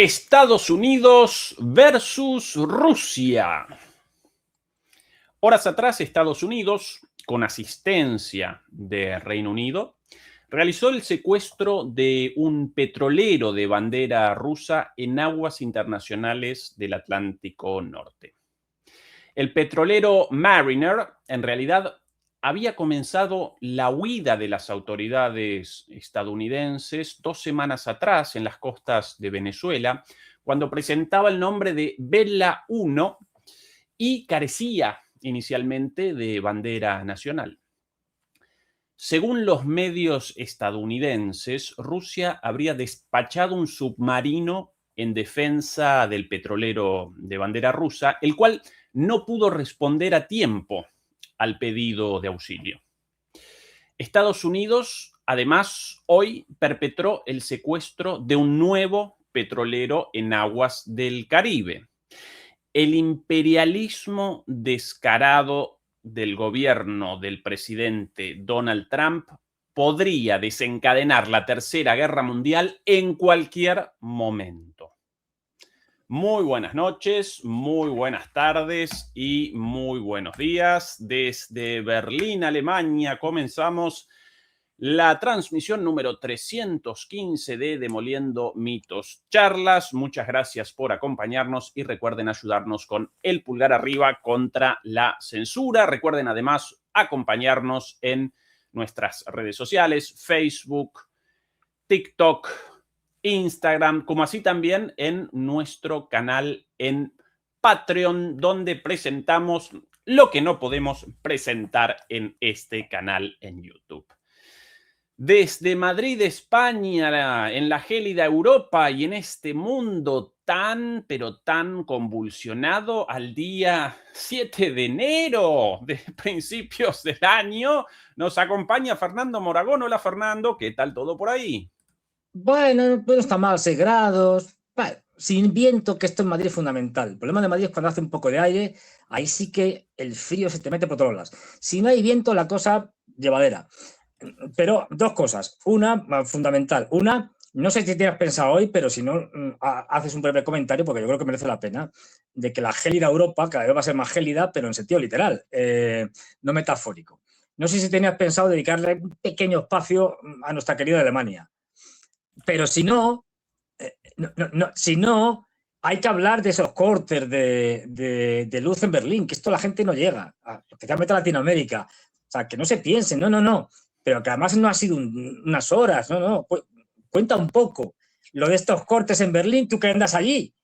Estados Unidos versus Rusia. Horas atrás, Estados Unidos, con asistencia de Reino Unido, realizó el secuestro de un petrolero de bandera rusa en aguas internacionales del Atlántico Norte. El petrolero Mariner, en realidad, había comenzado la huida de las autoridades estadounidenses 2 semanas atrás en las costas de Venezuela, cuando presentaba el nombre de Vela 1 y carecía inicialmente de bandera nacional. Según los medios estadounidenses, Rusia habría despachado un submarino en defensa del petrolero de bandera rusa, el cual no pudo responder a tiempo al pedido de auxilio. Estados Unidos, además, hoy perpetró el secuestro de un nuevo petrolero en aguas del Caribe. El imperialismo descarado del gobierno del presidente Donald Trump podría desencadenar la Tercera Guerra Mundial en cualquier momento. Muy buenas noches, muy buenas tardes y muy buenos días. Desde Berlín, Alemania, comenzamos la transmisión número 315 de Demoliendo Mitos Charlas. Muchas gracias por acompañarnos y recuerden ayudarnos con el pulgar arriba contra la censura. Recuerden además acompañarnos en nuestras redes sociales, Facebook, TikTok, Instagram, como así también en nuestro canal en Patreon, donde presentamos lo que no podemos presentar en este canal en YouTube. Desde Madrid, España, en la gélida Europa y en este mundo tan, pero tan convulsionado, al día 7 de enero de principios del año, nos acompaña Fernando Moragón. Hola, Fernando, ¿qué tal todo por ahí? Bueno, no está mal, 6 grados. Bueno, sin viento, que esto en Madrid es fundamental. El problema de Madrid es cuando hace un poco de aire, ahí sí que el frío se te mete por todos lados. Si no hay viento, la cosa llevadera. Pero dos cosas. Una, fundamental. Una, no sé si tienes pensado hoy, pero si no, haces un breve comentario, porque yo creo que merece la pena, de que la gélida Europa cada vez va a ser más gélida, pero en sentido literal, no metafórico. No sé si tenías pensado dedicarle un pequeño espacio a nuestra querida Alemania. Pero si no, si no, hay que hablar de esos cortes de luz en Berlín, que esto la gente no llega, especialmente a Latinoamérica. O sea, que no se piense, no. Pero que además no ha sido unas horas, no. Cuenta un poco lo de estos cortes en Berlín, tú que andas allí.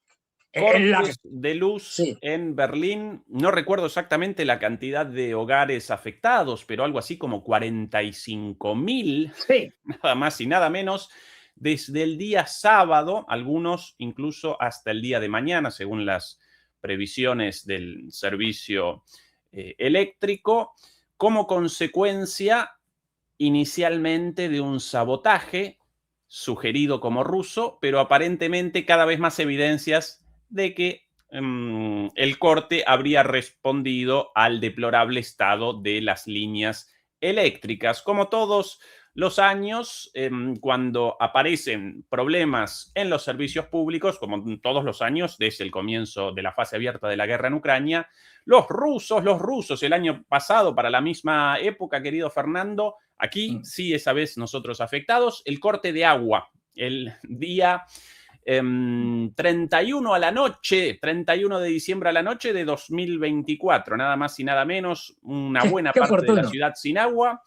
Cortes de luz en Berlín. No recuerdo exactamente la cantidad de hogares afectados, pero algo así como 45.000, nada más y nada menos, desde el día sábado, algunos incluso hasta el día de mañana, según las previsiones del servicio eléctrico, como consecuencia inicialmente de un sabotaje sugerido como ruso, pero aparentemente cada vez más evidencias de que el corte habría respondido al deplorable estado de las líneas eléctricas. Como todos los años, cuando aparecen problemas en los servicios públicos, como todos los años desde el comienzo de la fase abierta de la guerra en Ucrania, los rusos, el año pasado, para la misma época, querido Fernando, aquí sí, esa vez nosotros afectados, el corte de agua, el día 31 a la noche, 31 de diciembre a la noche de 2024, nada más y nada menos, una buena parte de la ciudad sin agua.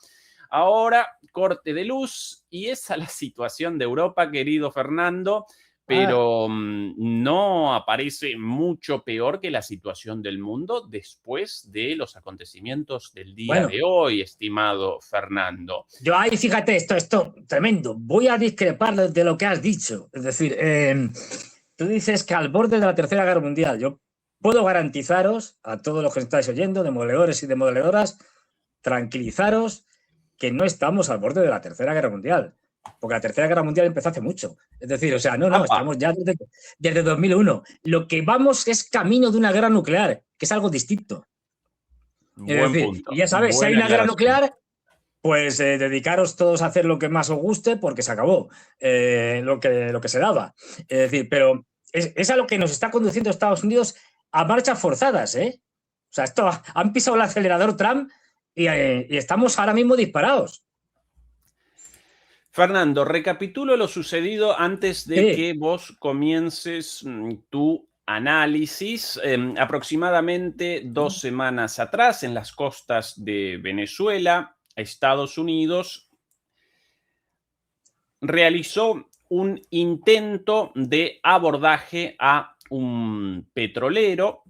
Ahora, corte de luz, y esa es la situación de Europa, querido Fernando, pero no aparece mucho peor que la situación del mundo después de los acontecimientos del día de hoy, estimado Fernando. Yo ahí, fíjate, esto tremendo. Voy a discrepar de lo que has dicho. Es decir, tú dices que al borde de la Tercera Guerra Mundial. Yo puedo garantizaros a todos los que estáis oyendo, demoledores y demoledoras, tranquilizaros que no estamos al borde de la Tercera Guerra Mundial. Porque la Tercera Guerra Mundial empezó hace mucho. Es decir, o sea, no, estamos ya desde 2001. Lo que vamos es camino de una guerra nuclear, que es algo distinto. Es decir, y ya sabes, si hay una guerra nuclear, pues dedicaros todos a hacer lo que más os guste, porque se acabó lo que se daba. Es decir, pero es a lo que nos está conduciendo Estados Unidos a marchas forzadas, ¿eh? O sea, han pisado el acelerador Trump y estamos ahora mismo disparados. Fernando, recapitulo lo sucedido antes de Sí. que vos comiences tu análisis. Aproximadamente 2 semanas atrás, en las costas de Venezuela, Estados Unidos realizó un intento de abordaje a un petrolero,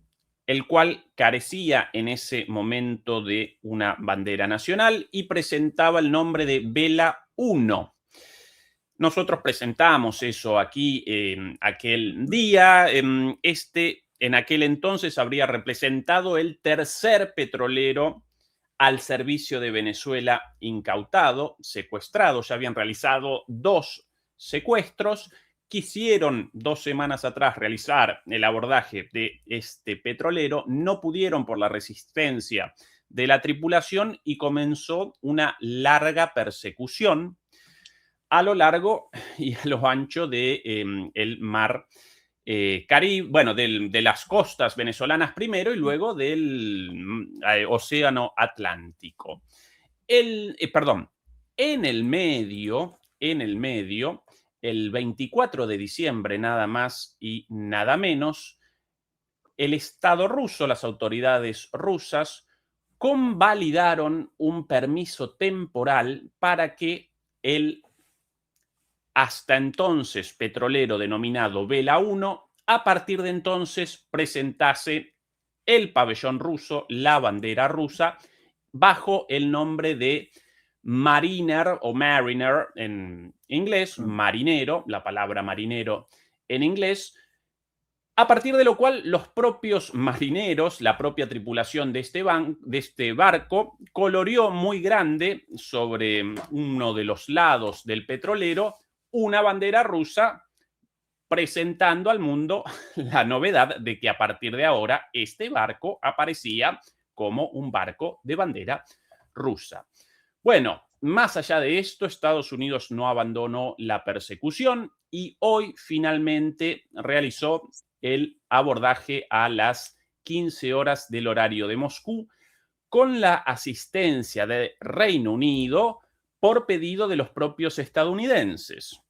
el cual carecía en ese momento de una bandera nacional y presentaba el nombre de Vela 1. Nosotros presentamos eso aquí aquel día. En aquel entonces habría representado el tercer petrolero al servicio de Venezuela incautado, secuestrado. Ya habían realizado 2 secuestros. Quisieron 2 semanas atrás realizar el abordaje de este petrolero. No pudieron por la resistencia de la tripulación y comenzó una larga persecución a lo largo y a lo ancho de el mar Caribe, bueno, de las costas venezolanas primero y luego del Océano Atlántico. Perdón, en el medio, el 24 de diciembre, nada más y nada menos, el Estado ruso, las autoridades rusas, convalidaron un permiso temporal para que el hasta entonces petrolero denominado Vela 1, a partir de entonces presentase el pabellón ruso, la bandera rusa, bajo el nombre de Mariner o Mariner en inglés, marinero, la palabra marinero en inglés, a partir de lo cual los propios marineros, la propia tripulación de este barco, coloreó muy grande sobre uno de los lados del petrolero una bandera rusa, presentando al mundo la novedad de que a partir de ahora este barco aparecía como un barco de bandera rusa. Bueno, más allá de esto, Estados Unidos no abandonó la persecución y hoy finalmente realizó el abordaje a las 15 horas del horario de Moscú con la asistencia de Reino Unido por pedido de los propios estadounidenses.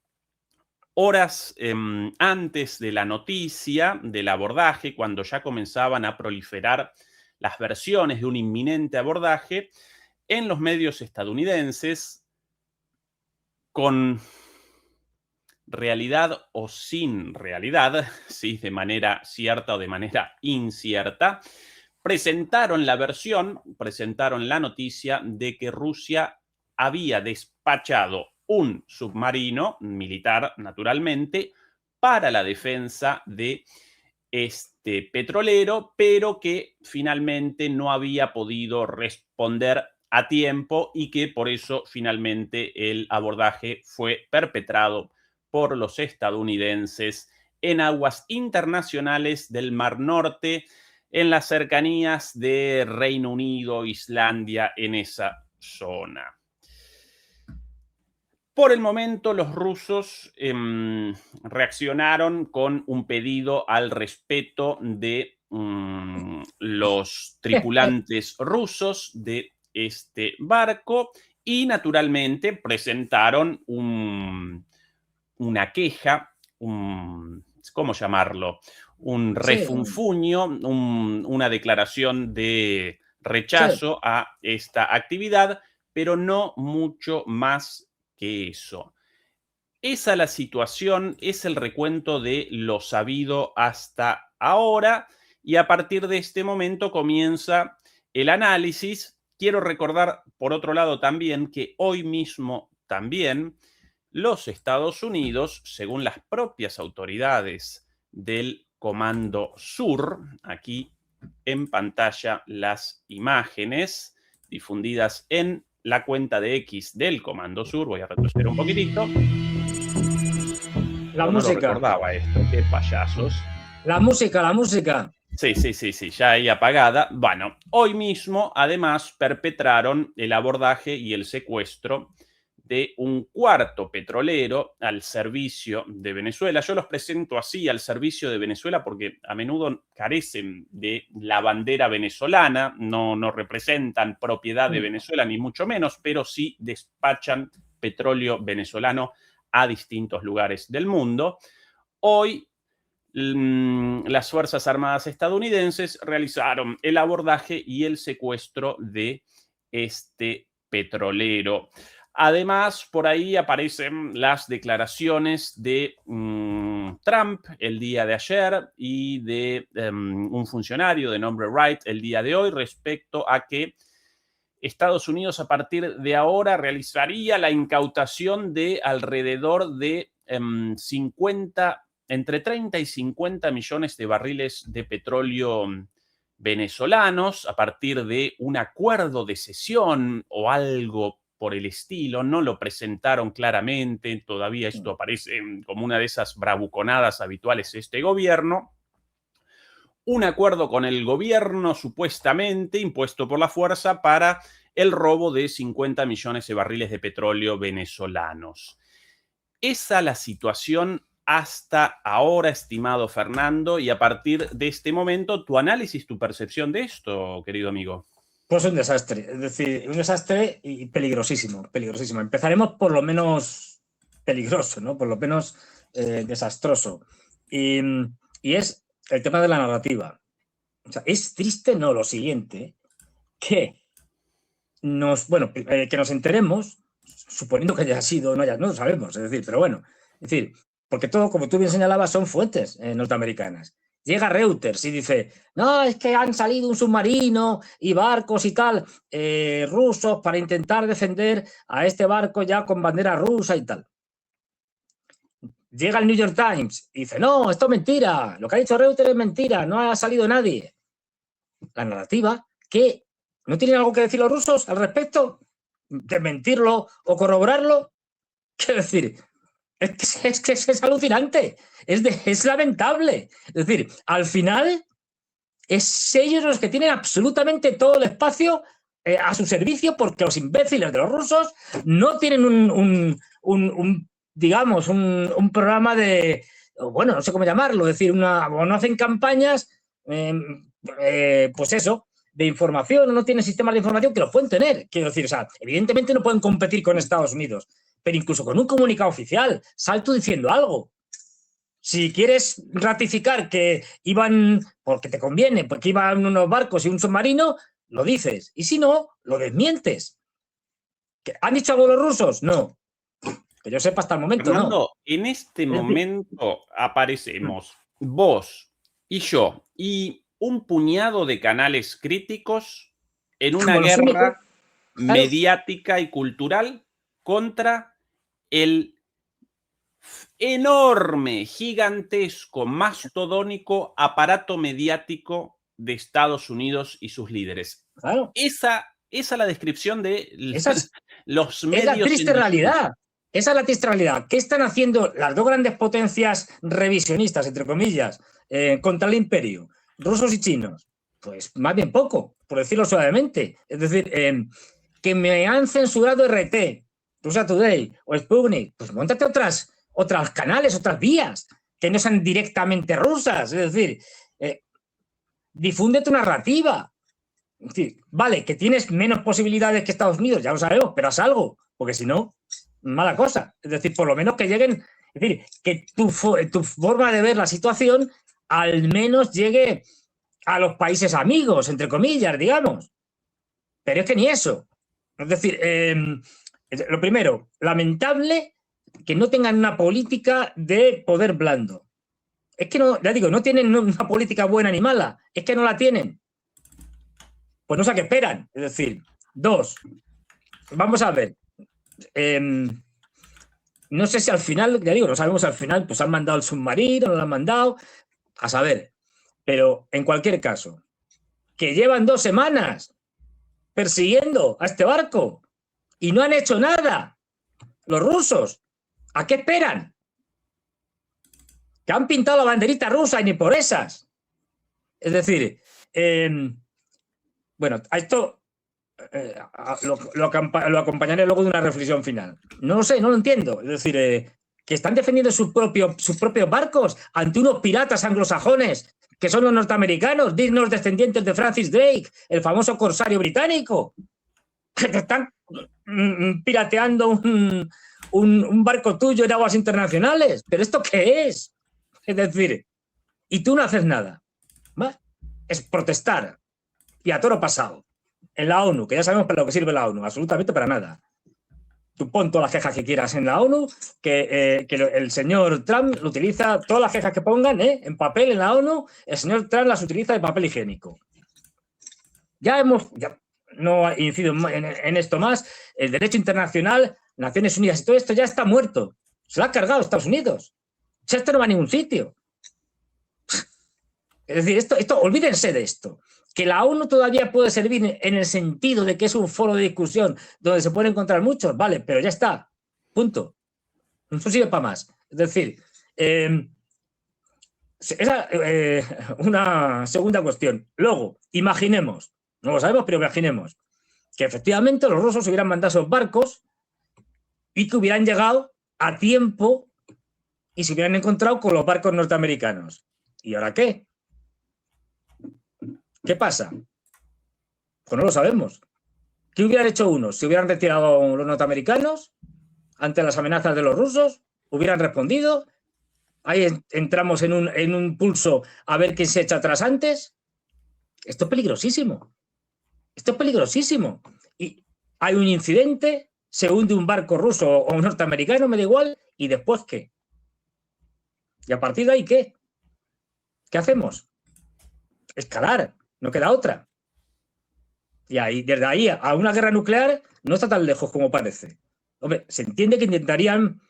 Horas antes de la noticia del abordaje, cuando ya comenzaban a proliferar las versiones de un inminente abordaje, en los medios estadounidenses, con realidad o sin realidad, sí, de manera cierta o de manera incierta, presentaron la noticia de que Rusia había despachado un submarino militar, naturalmente, para la defensa de este petrolero, pero que finalmente no había podido responder a tiempo y que por eso finalmente el abordaje fue perpetrado por los estadounidenses en aguas internacionales del Mar Norte, en las cercanías de Reino Unido, Islandia, en esa zona. Por el momento, los rusos reaccionaron con un pedido al respeto de los tripulantes rusos de este barco y naturalmente presentaron una queja, ¿cómo llamarlo? Un refunfuño, una declaración de rechazo a esta actividad, pero no mucho más que eso. Esa es la situación, es el recuento de lo sabido hasta ahora y a partir de este momento comienza el análisis. Quiero recordar, por otro lado, también que hoy mismo también los Estados Unidos, según las propias autoridades del Comando Sur, aquí en pantalla las imágenes difundidas en la cuenta de X del Comando Sur. Voy a retroceder un poquitito. La música. No lo recordaba esto, qué payasos. La música. Sí, ya ahí apagada. Bueno, hoy mismo además perpetraron el abordaje y el secuestro de un cuarto petrolero al servicio de Venezuela. Yo los presento así, al servicio de Venezuela, porque a menudo carecen de la bandera venezolana, no representan propiedad de Venezuela, ni mucho menos, pero sí despachan petróleo venezolano a distintos lugares del mundo. Hoy, las Fuerzas Armadas estadounidenses realizaron el abordaje y el secuestro de este petrolero. Además, por ahí aparecen las declaraciones de Trump el día de ayer y de un funcionario de nombre Wright el día de hoy respecto a que Estados Unidos a partir de ahora realizaría la incautación de alrededor de 50, entre 30 y 50 millones de barriles de petróleo venezolanos a partir de un acuerdo de cesión o algo por el estilo. No lo presentaron claramente, todavía esto aparece como una de esas bravuconadas habituales de este gobierno. Un acuerdo con el gobierno supuestamente impuesto por la fuerza para el robo de 50 millones de barriles de petróleo venezolanos. Esa es la situación hasta ahora, estimado Fernando, y a partir de este momento, tu análisis, tu percepción de esto, querido amigo. Pues un desastre, es decir, un desastre y peligrosísimo, peligrosísimo. Empezaremos por lo menos peligroso, ¿no? Por lo menos desastroso. Y es el tema de la narrativa. O sea, es triste, no, lo siguiente, que que nos enteremos, suponiendo que haya sido, no lo sabemos, es decir, pero bueno, es decir, porque todo, como tú bien señalabas, son fuentes norteamericanas. Llega Reuters y dice, no, es que han salido un submarino y barcos y tal, rusos para intentar defender a este barco ya con bandera rusa y tal. Llega el New York Times y dice, no, esto es mentira, lo que ha dicho Reuters es mentira, no ha salido nadie. La narrativa, ¿qué? ¿No tienen algo que decir los rusos al respecto? ¿Desmentirlo o corroborarlo? Quiero decir, es que es alucinante, es lamentable. Es decir, al final, es ellos los que tienen absolutamente todo el espacio a su servicio, porque los imbéciles de los rusos no tienen digamos, un programa de, bueno, no sé cómo llamarlo, es decir, o no hacen campañas, pues eso, de información, no tienen sistemas de información que lo pueden tener. Quiero decir, o sea, evidentemente no pueden competir con Estados Unidos, pero incluso con un comunicado oficial, sal tú diciendo algo. Si quieres ratificar que iban, porque te conviene, porque iban unos barcos y un submarino, lo dices. Y si no, lo desmientes. ¿Han dicho algo los rusos? No. Que yo sepa hasta el momento, Fernando, no. En este momento aparecemos vos y yo y un puñado de canales críticos en una guerra mediática y cultural contra el enorme, gigantesco, mastodónico aparato mediático de Estados Unidos y sus líderes. Claro. Esa es la descripción de los medios. Es la triste realidad. Esa es la triste realidad. ¿Qué están haciendo las dos grandes potencias revisionistas, entre comillas, contra el imperio? Rusos y chinos. Pues más bien poco, por decirlo suavemente. Es decir, que me han censurado RT, Russia Today o Sputnik. Pues móntate otras canales, otras vías, que no sean directamente rusas. Es decir, difunde tu narrativa. Es decir, vale, que tienes menos posibilidades que Estados Unidos, ya lo sabemos, pero haz algo, porque si no, mala cosa. Es decir, por lo menos que lleguen, es decir, que tu forma de ver la situación al menos llegue a los países amigos, entre comillas, digamos. Pero es que ni eso. Es decir, lo primero, lamentable que no tengan una política de poder blando. Es que no, ya digo, no tienen una política buena ni mala, es que no la tienen. Pues no sé a qué esperan. Es decir, dos, vamos a ver. No sé si al final, ya digo, no sabemos al final, pues han mandado el submarino, no lo han mandado, a saber. Pero en cualquier caso, que llevan 2 semanas persiguiendo a este barco y no han hecho nada los rusos. ¿A qué esperan? Que han pintado la banderita rusa y ni por esas. Es decir, bueno, a esto lo acompañaré luego de una reflexión final. No lo sé, no lo entiendo. Es decir, que están defendiendo sus propios barcos ante unos piratas anglosajones que son los norteamericanos, dignos descendientes de Francis Drake, el famoso corsario británico, que te están pirateando un barco tuyo en aguas internacionales. ¿Pero esto qué es? Es decir, y tú no haces nada. ¿Va? Es protestar. Y a toro pasado. En la ONU, que ya sabemos para lo que sirve la ONU, absolutamente para nada. Tú pon todas las quejas que quieras en la ONU, que el señor Trump lo utiliza, todas las quejas que pongan en papel en la ONU, el señor Trump las utiliza de papel higiénico. Ya no incido en esto más, el derecho internacional, Naciones Unidas y todo esto ya está muerto. Se lo ha cargado Estados Unidos. Esto no va a ningún sitio. Es decir, olvídense de esto. Que la ONU todavía puede servir en el sentido de que es un foro de discusión donde se pueden encontrar muchos, vale, pero ya está. Punto. No sirve para más. Es decir, una segunda cuestión. Luego, imaginemos, no lo sabemos, pero imaginemos que efectivamente los rusos hubieran mandado esos barcos y que hubieran llegado a tiempo y se hubieran encontrado con los barcos norteamericanos. ¿Y ahora qué? ¿Qué pasa? Pues no lo sabemos. ¿Qué hubieran hecho unos? ¿Se hubieran retirado los norteamericanos ante las amenazas de los rusos? ¿Hubieran respondido? Ahí entramos en un pulso a ver quién se echa atrás antes. Esto es peligrosísimo. Esto es peligrosísimo. Y hay un incidente, se hunde un barco ruso o norteamericano, me da igual, ¿y después qué? ¿Y a partir de ahí qué? ¿Qué hacemos? Escalar, no queda otra. Y ahí, desde ahí a una guerra nuclear no está tan lejos como parece. Hombre, se entiende que intentarían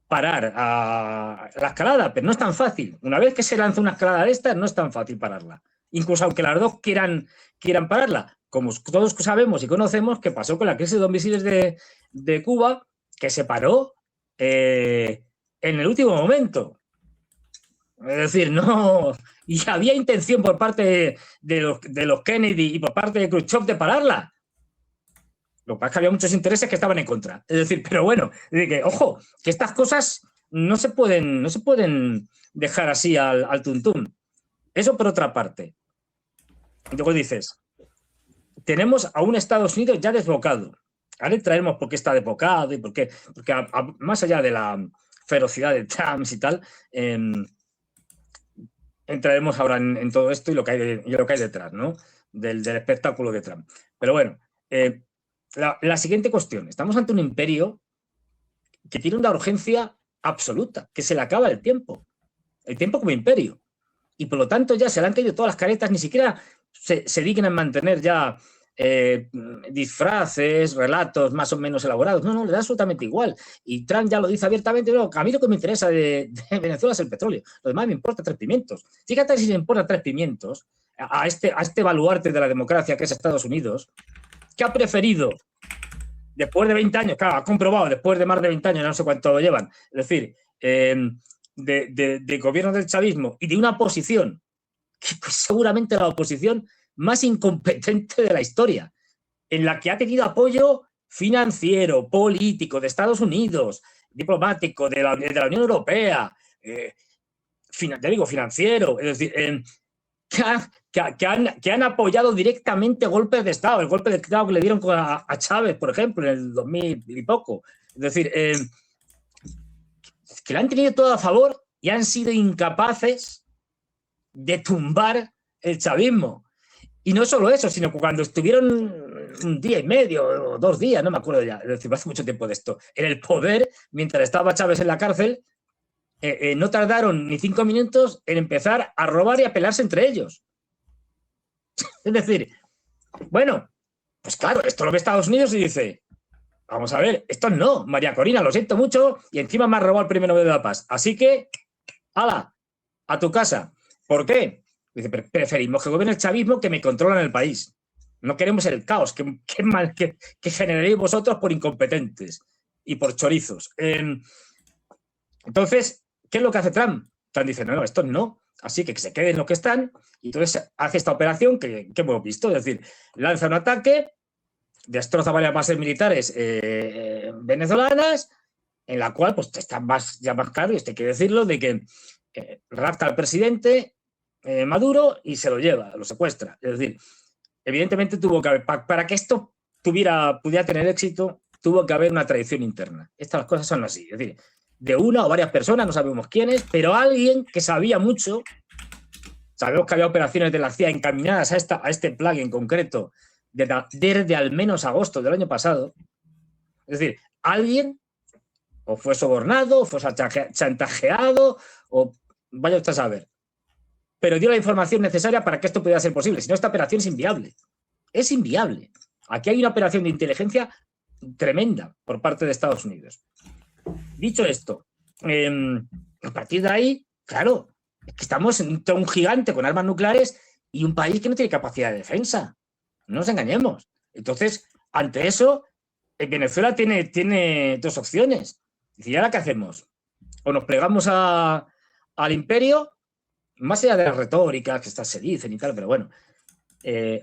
parar a la escalada, pero no es tan fácil. Una vez que se lanza una escalada de estas, no es tan fácil pararla. Incluso aunque las dos quieran pararla, como todos sabemos y conocemos que pasó con la crisis de los misiles de Cuba, que se paró en el último momento. Es decir, no. Y había intención por parte de los Kennedy y por parte de Khrushchev de pararla. Lo que pasa es que había muchos intereses que estaban en contra. Es decir, pero bueno, que, ojo, que estas cosas no se pueden dejar así al tuntún. Eso por otra parte. Luego dices, tenemos a un Estados Unidos ya desbocado. Ahora entraremos por qué está desbocado y por qué. Porque más allá de la ferocidad de Trump y tal, entraremos ahora en todo esto y lo que hay detrás, ¿no? Del espectáculo de Trump. Pero bueno, la siguiente cuestión. Estamos ante un imperio que tiene una urgencia absoluta, que se le acaba el tiempo como imperio. Y por lo tanto ya se le han caído todas las caretas, ni siquiera se dignan mantener ya disfraces, relatos más o menos elaborados. No, le da absolutamente igual. Y Trump ya lo dice abiertamente, no, a mí lo que me interesa de Venezuela es el petróleo. Lo demás me importa 3 pimientos. Fíjate si le importa 3 pimientos a este baluarte de la democracia que es Estados Unidos, que ha preferido, después de 20 años, claro, ha comprobado, después de más de 20 años, no sé cuánto llevan, es decir, de gobierno del chavismo y de una oposición, que pues, seguramente la oposición más incompetente de la historia, en la que ha tenido apoyo financiero, político, de Estados Unidos, diplomático, de la Unión Europea, financiero, es decir, que han apoyado directamente golpes de Estado, el golpe de Estado que le dieron a Chávez, por ejemplo, en el 2000 y poco. Es decir, que lo han tenido todo a favor y han sido incapaces de tumbar el chavismo. Y no solo eso, sino que cuando estuvieron un día y medio o 2 días, no me acuerdo ya, es decir, hace mucho tiempo de esto, en el poder, mientras estaba Chávez en la cárcel, no tardaron ni 5 minutos en empezar a robar y a pelearse entre ellos. Es decir, bueno, pues claro, esto lo ve Estados Unidos y dice, vamos a ver, esto no, María Corina, lo siento mucho, y encima me ha robado el premio Nobel de la Paz. Así que, ¡hala! A tu casa. ¿Por qué? Dice, preferimos que gobierne el chavismo que me controlan el país. No queremos el caos que generaréis vosotros por incompetentes y por chorizos. Entonces, ¿qué es lo que hace Trump? Trump dice, no, esto no. así que se queden lo que están, y entonces hace esta operación que hemos visto, es decir, lanza un ataque, destroza varias bases militares venezolanas, en la cual pues está ya más claro, y esto hay que decirlo, de que rapta al presidente Maduro y se lo lleva, lo secuestra. Es decir, evidentemente tuvo que haber, para que esto pudiera tener éxito, tuvo que haber una traición interna. Estas cosas son así, es decir, de una o varias personas, no sabemos quiénes, pero alguien que sabía mucho. Sabemos que había operaciones de la CIA encaminadas a este plan en concreto desde al menos agosto del año pasado. Es decir, alguien o fue sobornado, o fue chantajeado, o vaya usted a saber. Pero dio la información necesaria para que esto pudiera ser posible. Si no, esta operación es inviable. Es inviable. Aquí hay una operación de inteligencia tremenda por parte de Estados Unidos. Dicho esto, a partir de ahí, claro, es que estamos entre un gigante con armas nucleares y un país que no tiene capacidad de defensa. No nos engañemos. Entonces, ante eso, Venezuela tiene dos opciones. ¿Y ahora qué hacemos? O nos plegamos al imperio, más allá de las retóricas que estas se dicen y tal, pero bueno,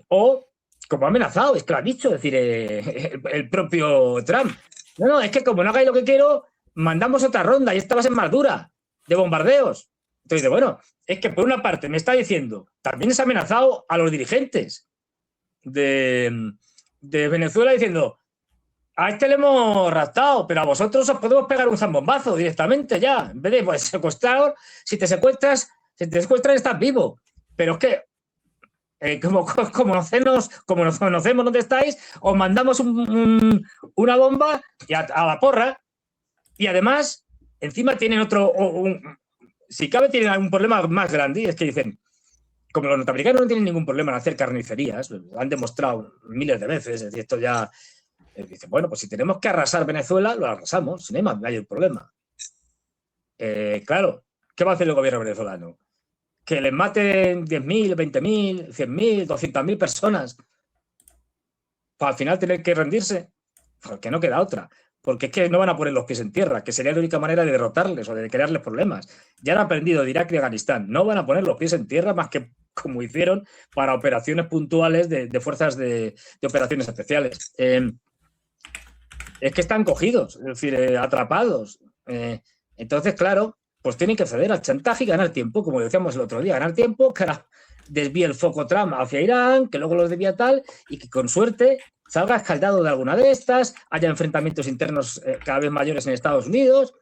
o como ha amenazado, es que lo ha dicho, es decir, el propio Trump. No, es que como no hagáis lo que quiero, mandamos otra ronda y esta va a ser más dura, de bombardeos. Entonces, bueno, es que por una parte me está diciendo, también es amenazado a los dirigentes de Venezuela diciendo, a este le hemos raptado, pero a vosotros os podemos pegar un zambombazo directamente ya. En vez de pues, secuestrar, si te secuestran estás vivo. Pero es que como nos conocemos dónde estáis, os mandamos una bomba y a la porra. Y además, encima tienen si cabe, tienen un problema más grande, y es que dicen, como los norteamericanos no tienen ningún problema en hacer carnicerías, lo han demostrado miles de veces, es decir, esto ya... Dice, bueno, pues si tenemos que arrasar Venezuela, lo arrasamos, no hay problema. Claro, ¿qué va a hacer el gobierno venezolano? Que les maten 10.000, 20.000, 100.000, 200.000 personas para al final tener que rendirse, porque no queda otra. Porque es que no van a poner los pies en tierra, que sería la única manera de derrotarles o de crearles problemas. Ya han aprendido de Irak y Afganistán. No van a poner los pies en tierra más que como hicieron para operaciones puntuales de fuerzas de operaciones especiales. Es que están cogidos, es decir, atrapados. Entonces, claro, pues tienen que ceder al chantaje y ganar tiempo, como decíamos el otro día, ganar tiempo, que ahora desvíe el foco Trump hacia Irán, que luego los desvía tal, y que con suerte salga escaldado de alguna de estas, haya enfrentamientos internos cada vez mayores en Estados Unidos.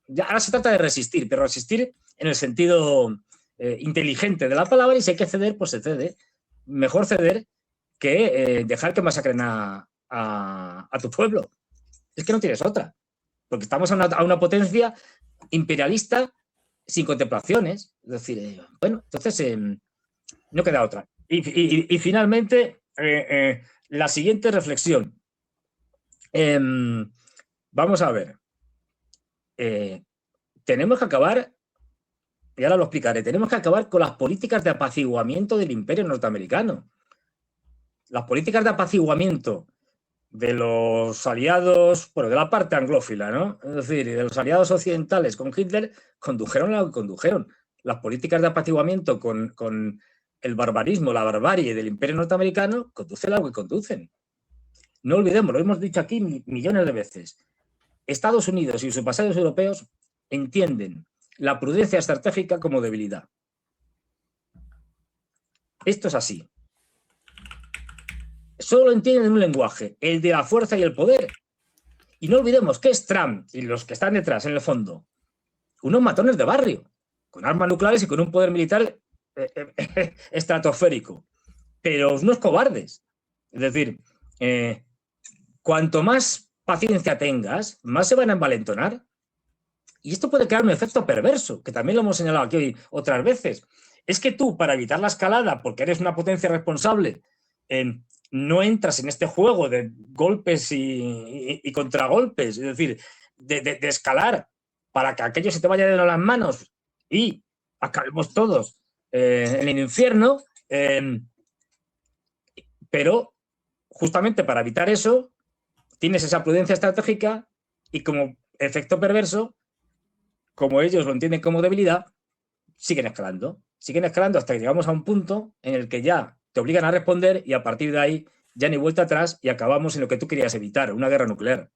Ya, ahora se trata de resistir, pero resistir en el sentido inteligente de la palabra, y si hay que ceder, pues se cede. Mejor ceder que dejar que masacren a tu pueblo. Es que no tienes otra, porque estamos a una potencia imperialista sin contemplaciones. Es decir, bueno, entonces no queda otra. Y finalmente, la siguiente reflexión. Vamos a ver. Tenemos que acabar, y ahora lo explicaré, tenemos que acabar con las políticas de apaciguamiento del imperio norteamericano. Las políticas de apaciguamiento de los aliados, bueno, de la parte anglófila, ¿no? Es decir, de los aliados occidentales con Hitler, condujeron a lo que condujeron. Las políticas de apaciguamiento con el barbarismo, la barbarie del imperio norteamericano, conducen a lo que conducen. No olvidemos, lo hemos dicho aquí millones de veces. Estados Unidos y sus vasallos europeos entienden la prudencia estratégica como debilidad. Esto es así. Solo entienden un lenguaje, el de la fuerza y el poder. Y no olvidemos que es Trump y los que están detrás, en el fondo, unos matones de barrio, con armas nucleares y con un poder militar estratosférico, pero unos cobardes. Es decir, cuanto más paciencia tengas, más se van a envalentonar. Y esto puede crear un efecto perverso, que también lo hemos señalado aquí hoy otras veces. Es que tú, para evitar la escalada, porque eres una potencia responsable, no entras en este juego de golpes y contragolpes, es decir, de escalar para que aquello se te vaya de las manos y acabemos todos en el infierno, pero justamente para evitar eso tienes esa prudencia estratégica y como efecto perverso, como ellos lo entienden como debilidad, siguen escalando. siguen escalando hasta que llegamos a un punto en el que ya te obligan a responder y a partir de ahí ya ni vuelta atrás y acabamos en lo que tú querías evitar, una guerra nuclear.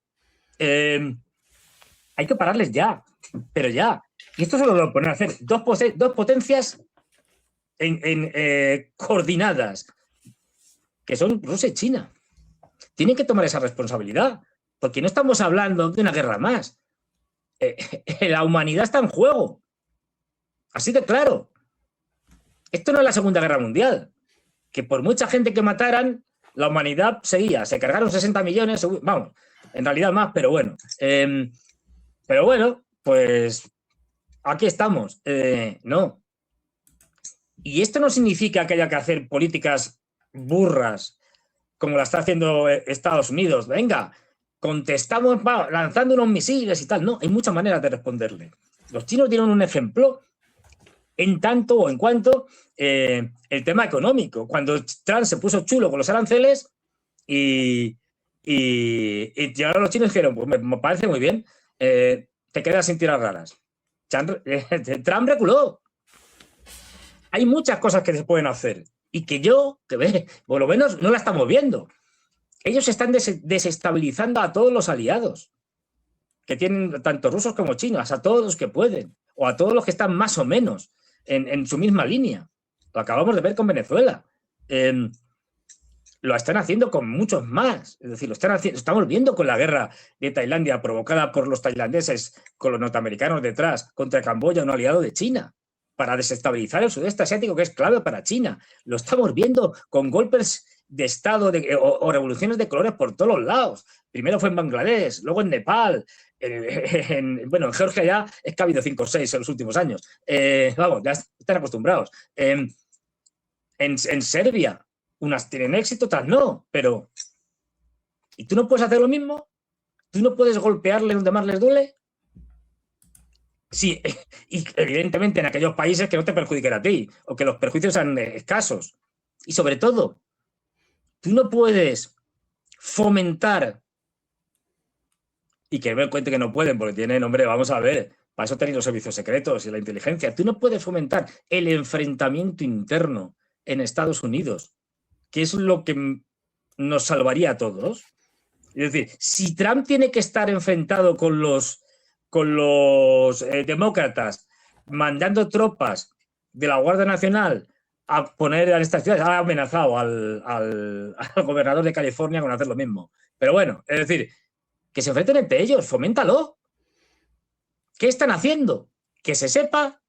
Hay que pararles ya, pero ya. Y esto solo lo ponen a hacer dos potencias coordinadas, que son Rusia y China. Tienen que tomar esa responsabilidad, porque no estamos hablando de una guerra más. La humanidad está en juego. Así de claro. Esto no es la Segunda Guerra Mundial, que por mucha gente que mataran, la humanidad seguía. Se cargaron 60 millones, vamos, en realidad más, pero bueno. Pero bueno, pues aquí estamos. No. Y esto no significa que haya que hacer políticas burras como la está haciendo Estados Unidos. Venga, contestamos lanzando unos misiles y tal. No, hay muchas maneras de responderle. Los chinos dieron un ejemplo en tanto o en cuanto el tema económico. Cuando Trump se puso chulo con los aranceles y llegaron los chinos y dijeron, pues me parece muy bien, te quedas sin tirar raras. Trump reculó. Hay muchas cosas que se pueden hacer y que por lo menos no la estamos viendo. Ellos están desestabilizando a todos los aliados que tienen tanto rusos como chinos, a todos los que pueden, o a todos los que están más o menos en su misma línea. Lo acabamos de ver con Venezuela. Lo están haciendo con muchos más. Es decir, estamos viendo con la guerra de Tailandia provocada por los tailandeses con los norteamericanos detrás contra Camboya, un aliado de China, para desestabilizar el sudeste asiático, que es clave para China. Lo estamos viendo con golpes de Estado o revoluciones de colores por todos los lados. Primero fue en Bangladesh, luego en Nepal, en Georgia ya es que ha habido 5 o 6 en los últimos años. Vamos, ya están acostumbrados. En Serbia, unas tienen éxito, otras no, pero ¿y tú no puedes hacer lo mismo? ¿Tú no puedes golpearle donde más les duele? Sí, y evidentemente en aquellos países que no te perjudiquen a ti o que los perjuicios sean escasos. Y sobre todo, tú no puedes fomentar y que me cuente que no pueden porque tienen, hombre, vamos a ver, para eso tenéis los servicios secretos y la inteligencia. Tú no puedes fomentar el enfrentamiento interno en Estados Unidos, que es lo que nos salvaría a todos. Es decir, si Trump tiene que estar enfrentado con los demócratas mandando tropas de la Guardia Nacional a poner a estas ciudades, ha amenazado al gobernador de California con hacer lo mismo. Pero bueno, es decir, que se enfrenten entre ellos, foméntalo. ¿Qué están haciendo? Que se sepa,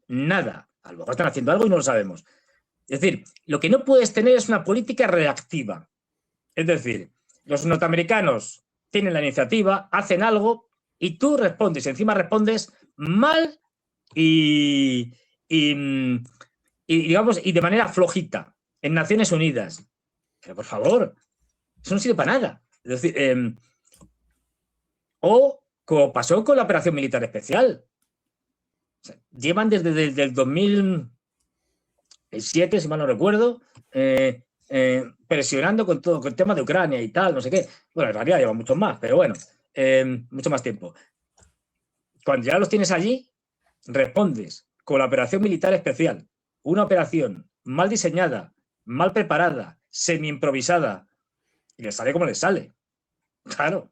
nada. A lo mejor están haciendo algo y no lo sabemos. Es decir, lo que no puedes tener es una política reactiva. Es decir, los norteamericanos tienen la iniciativa, hacen algo y tú respondes. Encima respondes mal y de manera flojita en Naciones Unidas. Pero por favor, eso no sirve para nada. Es decir, o como pasó con la operación militar especial. O sea, llevan desde el 2007, si mal no recuerdo, presionando con todo, con el tema de Ucrania y tal, no sé qué. Bueno, en realidad llevan mucho más, pero bueno, mucho más tiempo. Cuando ya los tienes allí, respondes con la operación militar especial. Una operación mal diseñada, mal preparada, semi-improvisada, y les sale como les sale. Claro.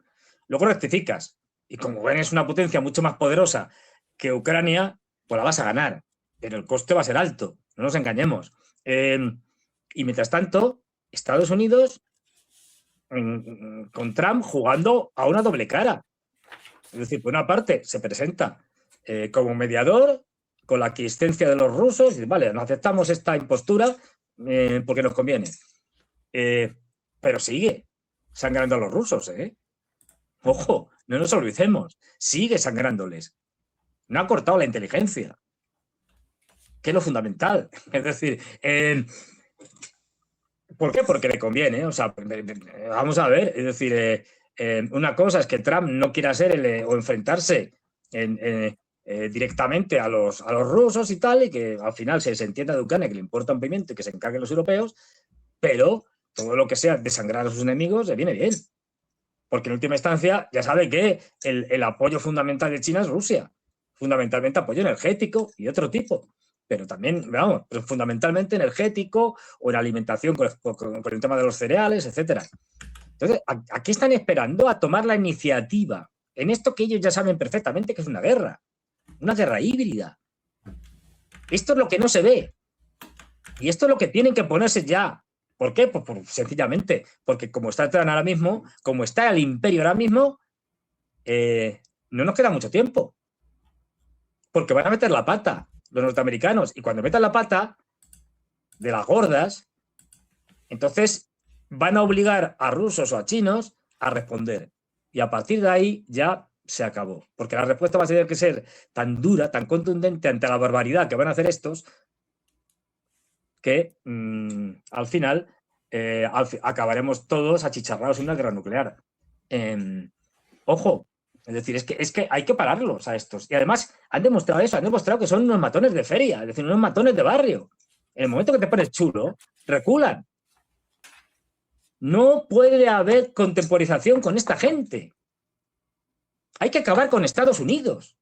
Luego rectificas. Y como ven, es una potencia mucho más poderosa que Ucrania, pues la vas a ganar. Pero el coste va a ser alto. No nos engañemos. Y mientras tanto, Estados Unidos con Trump jugando a una doble cara. Es decir, por una parte, se presenta como mediador con la aquiescencia de los rusos. Y vale, no aceptamos esta impostura porque nos conviene. Pero sigue sangrando a los rusos, ¿eh? Ojo, no nos olvidemos, sigue sangrándoles. No ha cortado la inteligencia, que es lo fundamental. Es decir, ¿por qué? Porque le conviene. O sea, vamos a ver, es decir, una cosa es que Trump no quiera ser o enfrentarse directamente a los rusos y tal, y que al final se entienda de Ucrania que le importa un pimiento y que se encarguen los europeos, pero todo lo que sea desangrar a sus enemigos le viene bien. Porque en última instancia ya sabe que el apoyo fundamental de China es Rusia, fundamentalmente apoyo energético y otro tipo. pero también, vamos, pero fundamentalmente energético o en alimentación con el tema de los cereales, etcétera. Entonces, aquí están esperando a tomar la iniciativa en esto que ellos ya saben perfectamente que es una guerra híbrida. Esto es lo que no se ve. Y esto es lo que tienen que ponerse ya. ¿Por qué? Pues sencillamente, porque como está Trump ahora mismo, como está el imperio ahora mismo, no nos queda mucho tiempo. Porque van a meter la pata los norteamericanos. Y cuando metan la pata de las gordas, entonces van a obligar a rusos o a chinos a responder. Y a partir de ahí ya se acabó. Porque la respuesta va a tener que ser tan dura, tan contundente ante la barbaridad que van a hacer estos, que al final acabaremos todos achicharrados en una guerra nuclear. Ojo, es decir, es que hay que pararlos a estos. Y además han demostrado eso, han demostrado que son unos matones de feria, es decir, unos matones de barrio. En el momento que te pones chulo, reculan. No puede haber contemporización con esta gente. Hay que acabar con Estados Unidos.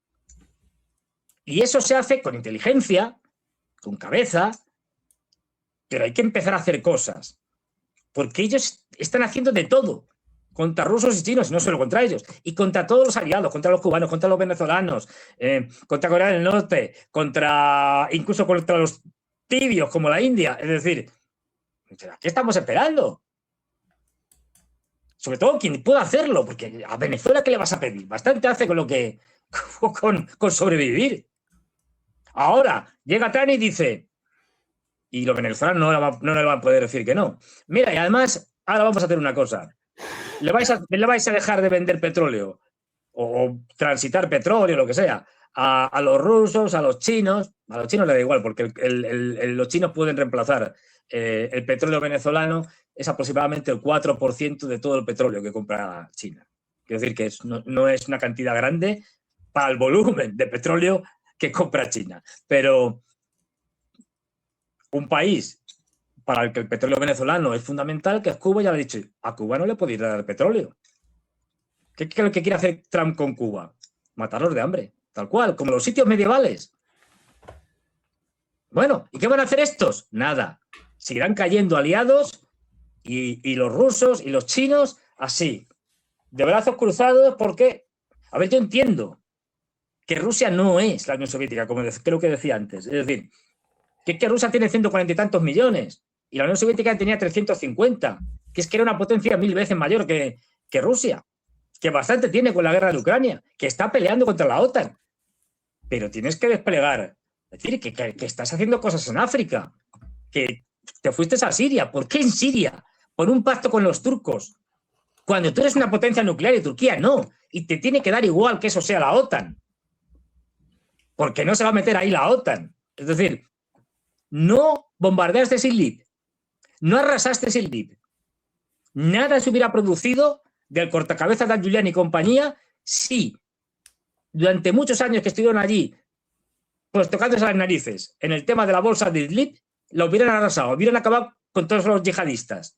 Y eso se hace con inteligencia, con cabeza, pero hay que empezar a hacer cosas. Porque ellos están haciendo de todo contra rusos y chinos, y no solo contra ellos, y contra todos los aliados, contra los cubanos, contra los venezolanos, contra Corea del Norte, incluso contra los tibios como la India. Es decir, ¿qué estamos esperando? Sobre todo quien pueda hacerlo, porque a Venezuela, ¿qué le vas a pedir? Bastante hace con lo que con sobrevivir. Ahora llega Trump y dice, y los venezolanos no le van a poder decir que no. Mira, y además, ahora vamos a hacer una cosa. ¿Le vais a dejar de vender petróleo o transitar petróleo, lo que sea, a los rusos, a los chinos? A los chinos les da igual, porque los chinos pueden reemplazar el petróleo venezolano, es aproximadamente el 4% de todo el petróleo que compra China. Quiero decir que no es una cantidad grande para el volumen de petróleo que compra China. Pero un país para el que el petróleo venezolano es fundamental, que es Cuba, ya lo he dicho, a Cuba no le podéis dar petróleo. ¿Qué es lo que quiere hacer Trump con Cuba? Matarlos de hambre, tal cual, como los sitios medievales. Bueno, ¿y qué van a hacer estos? Nada. Seguirán cayendo aliados y los rusos y los chinos así, de brazos cruzados, porque, a ver, yo entiendo que Rusia no es la Unión Soviética, como creo que decía antes. Es decir, que Rusia tiene 140 y tantos millones y la Unión Soviética tenía 350, que es que era una potencia 1000 veces mayor que Rusia, que bastante tiene con la guerra de Ucrania, que está peleando contra la OTAN. Pero tienes que desplegar, es decir, que estás haciendo cosas en África, que te fuiste a Siria. ¿Por qué en Siria? Por un pacto con los turcos. Cuando tú eres una potencia nuclear y Turquía no, y te tiene que dar igual que eso sea la OTAN, porque no se va a meter ahí la OTAN. Es decir, no bombardeaste Idlib, no arrasaste Idlib. Nada se hubiera producido del cortacabezas de Al-Julian y compañía si durante muchos años que estuvieron allí, pues tocándose las narices en el tema de la bolsa de Idlib, lo hubieran arrasado, hubieran acabado con todos los yihadistas.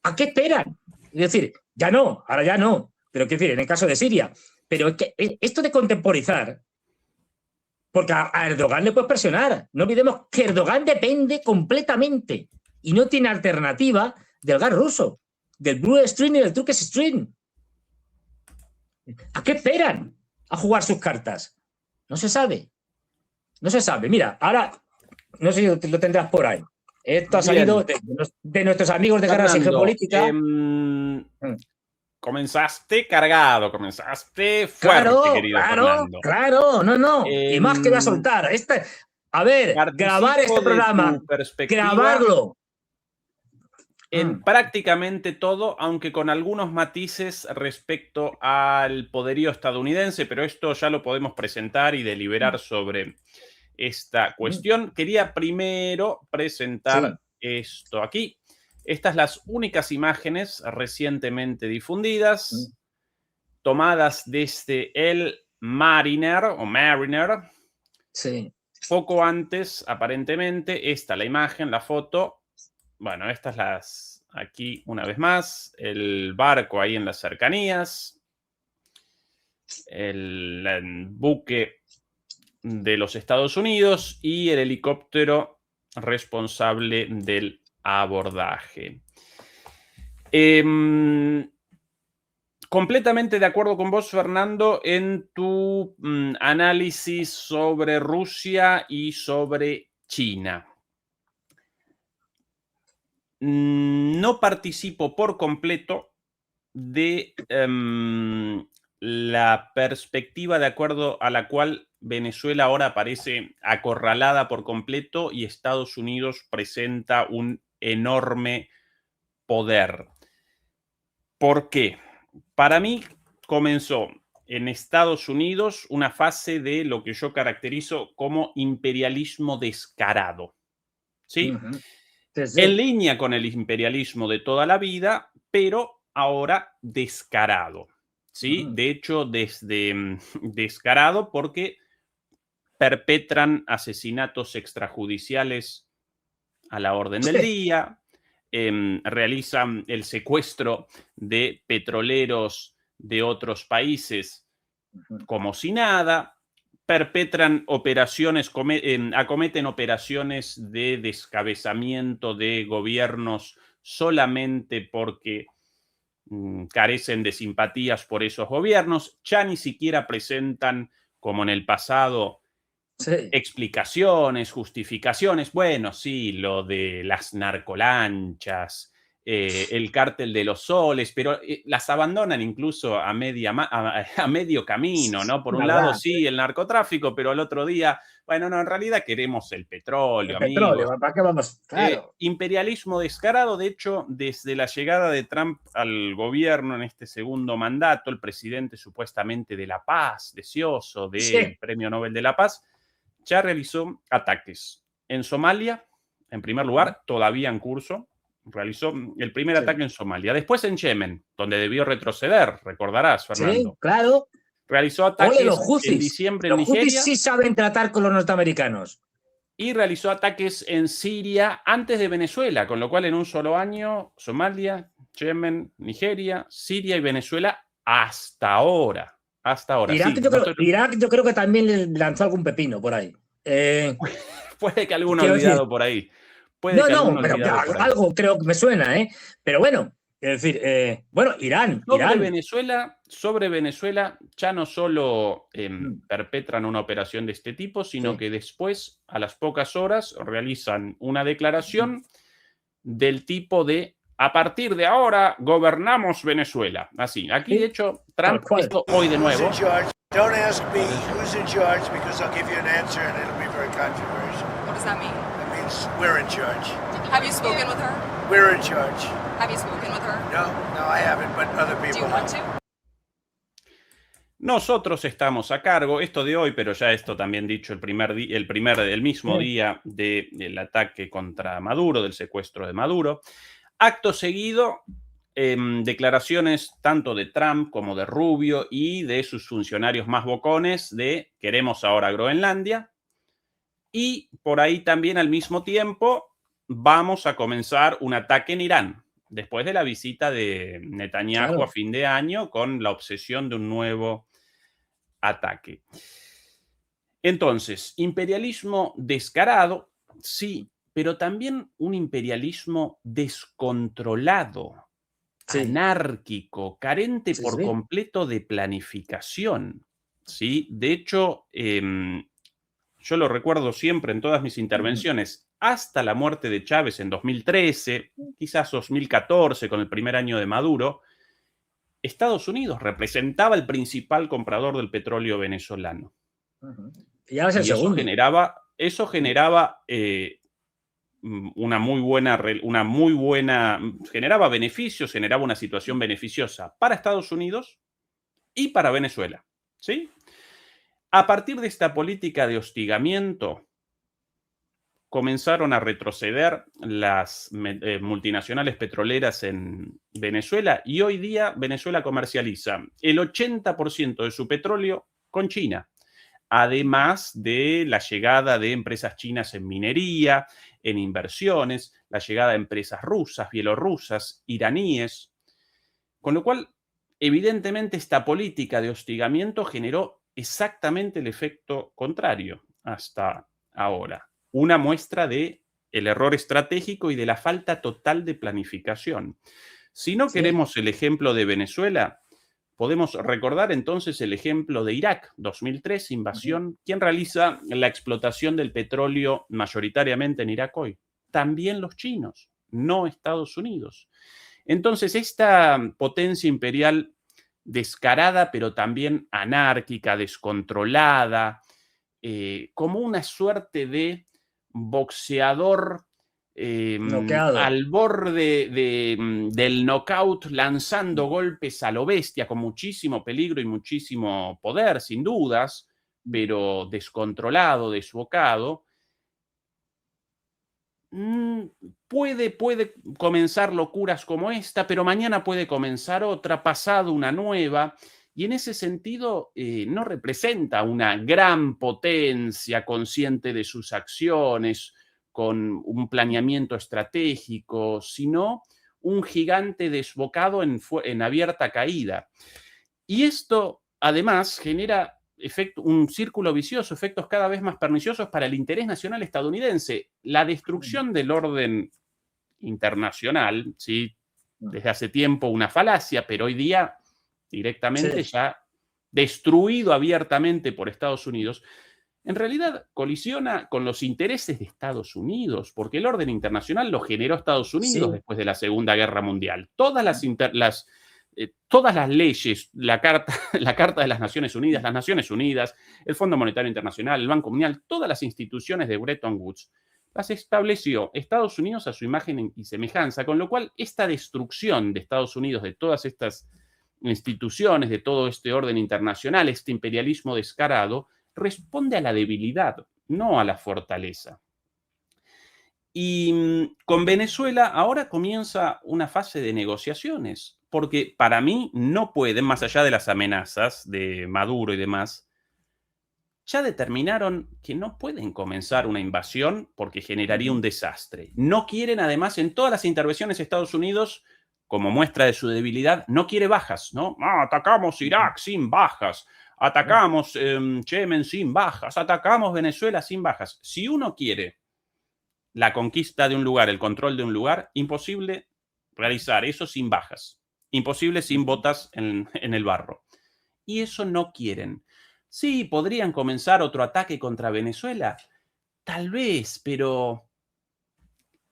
¿A qué esperan? Es decir, ya no, ahora ya no, pero quiero decir, en el caso de Siria. Pero es que esto de contemporizar, porque a Erdogan le puedes presionar. No olvidemos que Erdogan depende completamente y no tiene alternativa del gas ruso, del Blue Stream y del Turkish Stream. ¿A qué esperan a jugar sus cartas? No se sabe. No se sabe. Mira, ahora, no sé si lo tendrás por ahí. Esto ha salido de nuestros amigos de Guerra Sin Geopolítica. Comenzaste cargado, comenzaste fuerte, querido Fernando. Claro, no. Y más que voy a soltar. A ver, grabar este programa, grabarlo. En prácticamente todo, aunque con algunos matices respecto al poderío estadounidense, pero esto ya lo podemos presentar y deliberar sobre esta cuestión. Quería primero presentar esto aquí. Estas las únicas imágenes recientemente difundidas, tomadas desde el Mariner o Mariner. Sí. Poco antes, aparentemente, la imagen, la foto. Bueno, estas aquí una vez más, el barco ahí en las cercanías, el buque de los Estados Unidos y el helicóptero responsable del abordaje. Completamente de acuerdo con vos, Fernando, en tu análisis sobre Rusia y sobre China. No participo por completo de la perspectiva de acuerdo a la cual Venezuela ahora parece acorralada por completo y Estados Unidos presenta un enorme poder. ¿Por qué? Para mí comenzó en Estados Unidos una fase de lo que yo caracterizo como imperialismo descarado, ¿sí? Sí, sí. En línea con el imperialismo de toda la vida, pero ahora descarado, ¿sí? De hecho, desde descarado porque perpetran asesinatos extrajudiciales a la orden del día, realizan el secuestro de petroleros de otros países como si nada, perpetran operaciones, acometen operaciones de descabezamiento de gobiernos solamente porque carecen de simpatías por esos gobiernos, ya ni siquiera presentan, como en el pasado, Sí. explicaciones, justificaciones. Bueno, sí, lo de las narcolanchas, el cártel de los soles, pero las abandonan incluso a medio camino, ¿no? Por un lado, ¿Verdad? sí, el narcotráfico, pero al otro día, bueno, no, en realidad queremos el petróleo, El petróleo, amigos. ¿para qué vamos? Claro. Imperialismo descarado, de hecho, desde la llegada de Trump al gobierno en este segundo mandato, el presidente supuestamente de la paz, deseoso del Sí. Premio Nobel de la Paz, ya realizó ataques en Somalia, en primer lugar, todavía en curso. Realizó el primer ataque en Somalia. Después en Yemen, donde debió retroceder, recordarás, Sí, Fernando. claro. Realizó Ole, los ataques en Houthis. diciembre en Los Houthis Nigeria sí saben tratar con los norteamericanos. y realizó ataques en Siria antes de Venezuela, con lo cual en un solo año, Somalia, Yemen, Nigeria, Siria y Venezuela hasta ahora. Hasta ahora, Irak, sí. Irak yo creo que también le lanzó algún pepino por ahí. Puede que alguno Quiero decir, olvidado por ahí. Puede no, que no, alguno pero olvidado por ahí. algo creo que me suena, ¿eh? Pero bueno, es decir, bueno, Irán. Sobre Venezuela ya no solo perpetran una operación de este tipo, sino Sí. que después, a las pocas horas, realizan una declaración del tipo de a partir de ahora gobernamos Venezuela. Así. Aquí, de Sí, hecho, tal Trump, cual. esto hoy de nuevo. Don't ask me who's in charge because I'll give you an answer and it'll be very controversial. What does that mean? That means we're in charge. Have you spoken with her? We're in charge. Have you spoken with her? No, I haven't, but other Do people you want have. to? Nosotros estamos a cargo, esto de hoy, pero ya esto también dicho el mismo día del ataque contra Maduro, del secuestro de Maduro. Acto seguido, declaraciones tanto de Trump como de Rubio y de sus funcionarios más bocones de queremos ahora Groenlandia. Y por ahí también al mismo tiempo vamos a comenzar un ataque en Irán, después de la visita de Netanyahu a fin de año con la obsesión de un nuevo ataque. Entonces, imperialismo descarado, sí, pero también un imperialismo descontrolado, anárquico, carente por completo de planificación, ¿sí? De hecho, yo lo recuerdo siempre en todas mis intervenciones, hasta la muerte de Chávez en 2013, quizás 2014, con el primer año de Maduro, Estados Unidos representaba el principal comprador del petróleo venezolano. Y ahora es el segundo. Eso generaba generaba beneficios, generaba una situación beneficiosa para Estados Unidos y para Venezuela, ¿sí? A partir de esta política de hostigamiento, comenzaron a retroceder las multinacionales petroleras en Venezuela y hoy día Venezuela comercializa el 80% de su petróleo con China, además de la llegada de empresas chinas en minería, en inversiones, la llegada de empresas rusas, bielorrusas, iraníes, con lo cual, evidentemente, esta política de hostigamiento generó exactamente el efecto contrario hasta ahora. Una muestra de el error estratégico y de la falta total de planificación. Si no Sí. queremos el ejemplo de Venezuela, podemos recordar entonces el ejemplo de Irak, 2003, invasión. ¿Quién realiza la explotación del petróleo mayoritariamente en Irak hoy? También los chinos, no Estados Unidos. Entonces, esta potencia imperial descarada, pero también anárquica, descontrolada, como una suerte de boxeador Noqueado. al borde del knockout, lanzando golpes a lo bestia, con muchísimo peligro y muchísimo poder, sin dudas, pero descontrolado, desbocado. Puede comenzar locuras como esta, pero mañana puede comenzar otra, pasado una nueva, y en ese sentido no representa una gran potencia consciente de sus acciones, con un planeamiento estratégico, sino un gigante desbocado en abierta caída. Y esto, además, genera un círculo vicioso, efectos cada vez más perniciosos para el interés nacional estadounidense. La destrucción del orden internacional, ¿sí? Desde hace tiempo una falacia, pero hoy día directamente ya destruido abiertamente por Estados Unidos, en realidad colisiona con los intereses de Estados Unidos, porque el orden internacional lo generó Estados Unidos después de la Segunda Guerra Mundial. Todas las leyes, la Carta de las Naciones Unidas, el Fondo Monetario Internacional, el Banco Mundial, todas las instituciones de Bretton Woods, las estableció Estados Unidos a su imagen y semejanza, con lo cual esta destrucción de Estados Unidos, de todas estas instituciones, de todo este orden internacional, este imperialismo descarado, responde a la debilidad, no a la fortaleza. Y con Venezuela ahora comienza una fase de negociaciones, porque para mí no pueden, más allá de las amenazas de Maduro y demás, ya determinaron que no pueden comenzar una invasión porque generaría un desastre. No quieren, además, en todas las intervenciones de Estados Unidos, como muestra de su debilidad, no quiere bajas, ¿no? Atacamos Irak sin bajas, atacamos Yemen sin bajas, atacamos Venezuela sin bajas. Si uno quiere la conquista de un lugar, el control de un lugar, imposible realizar eso sin bajas, imposible sin botas en el barro. Y eso no quieren. Sí, podrían comenzar otro ataque contra Venezuela, tal vez, pero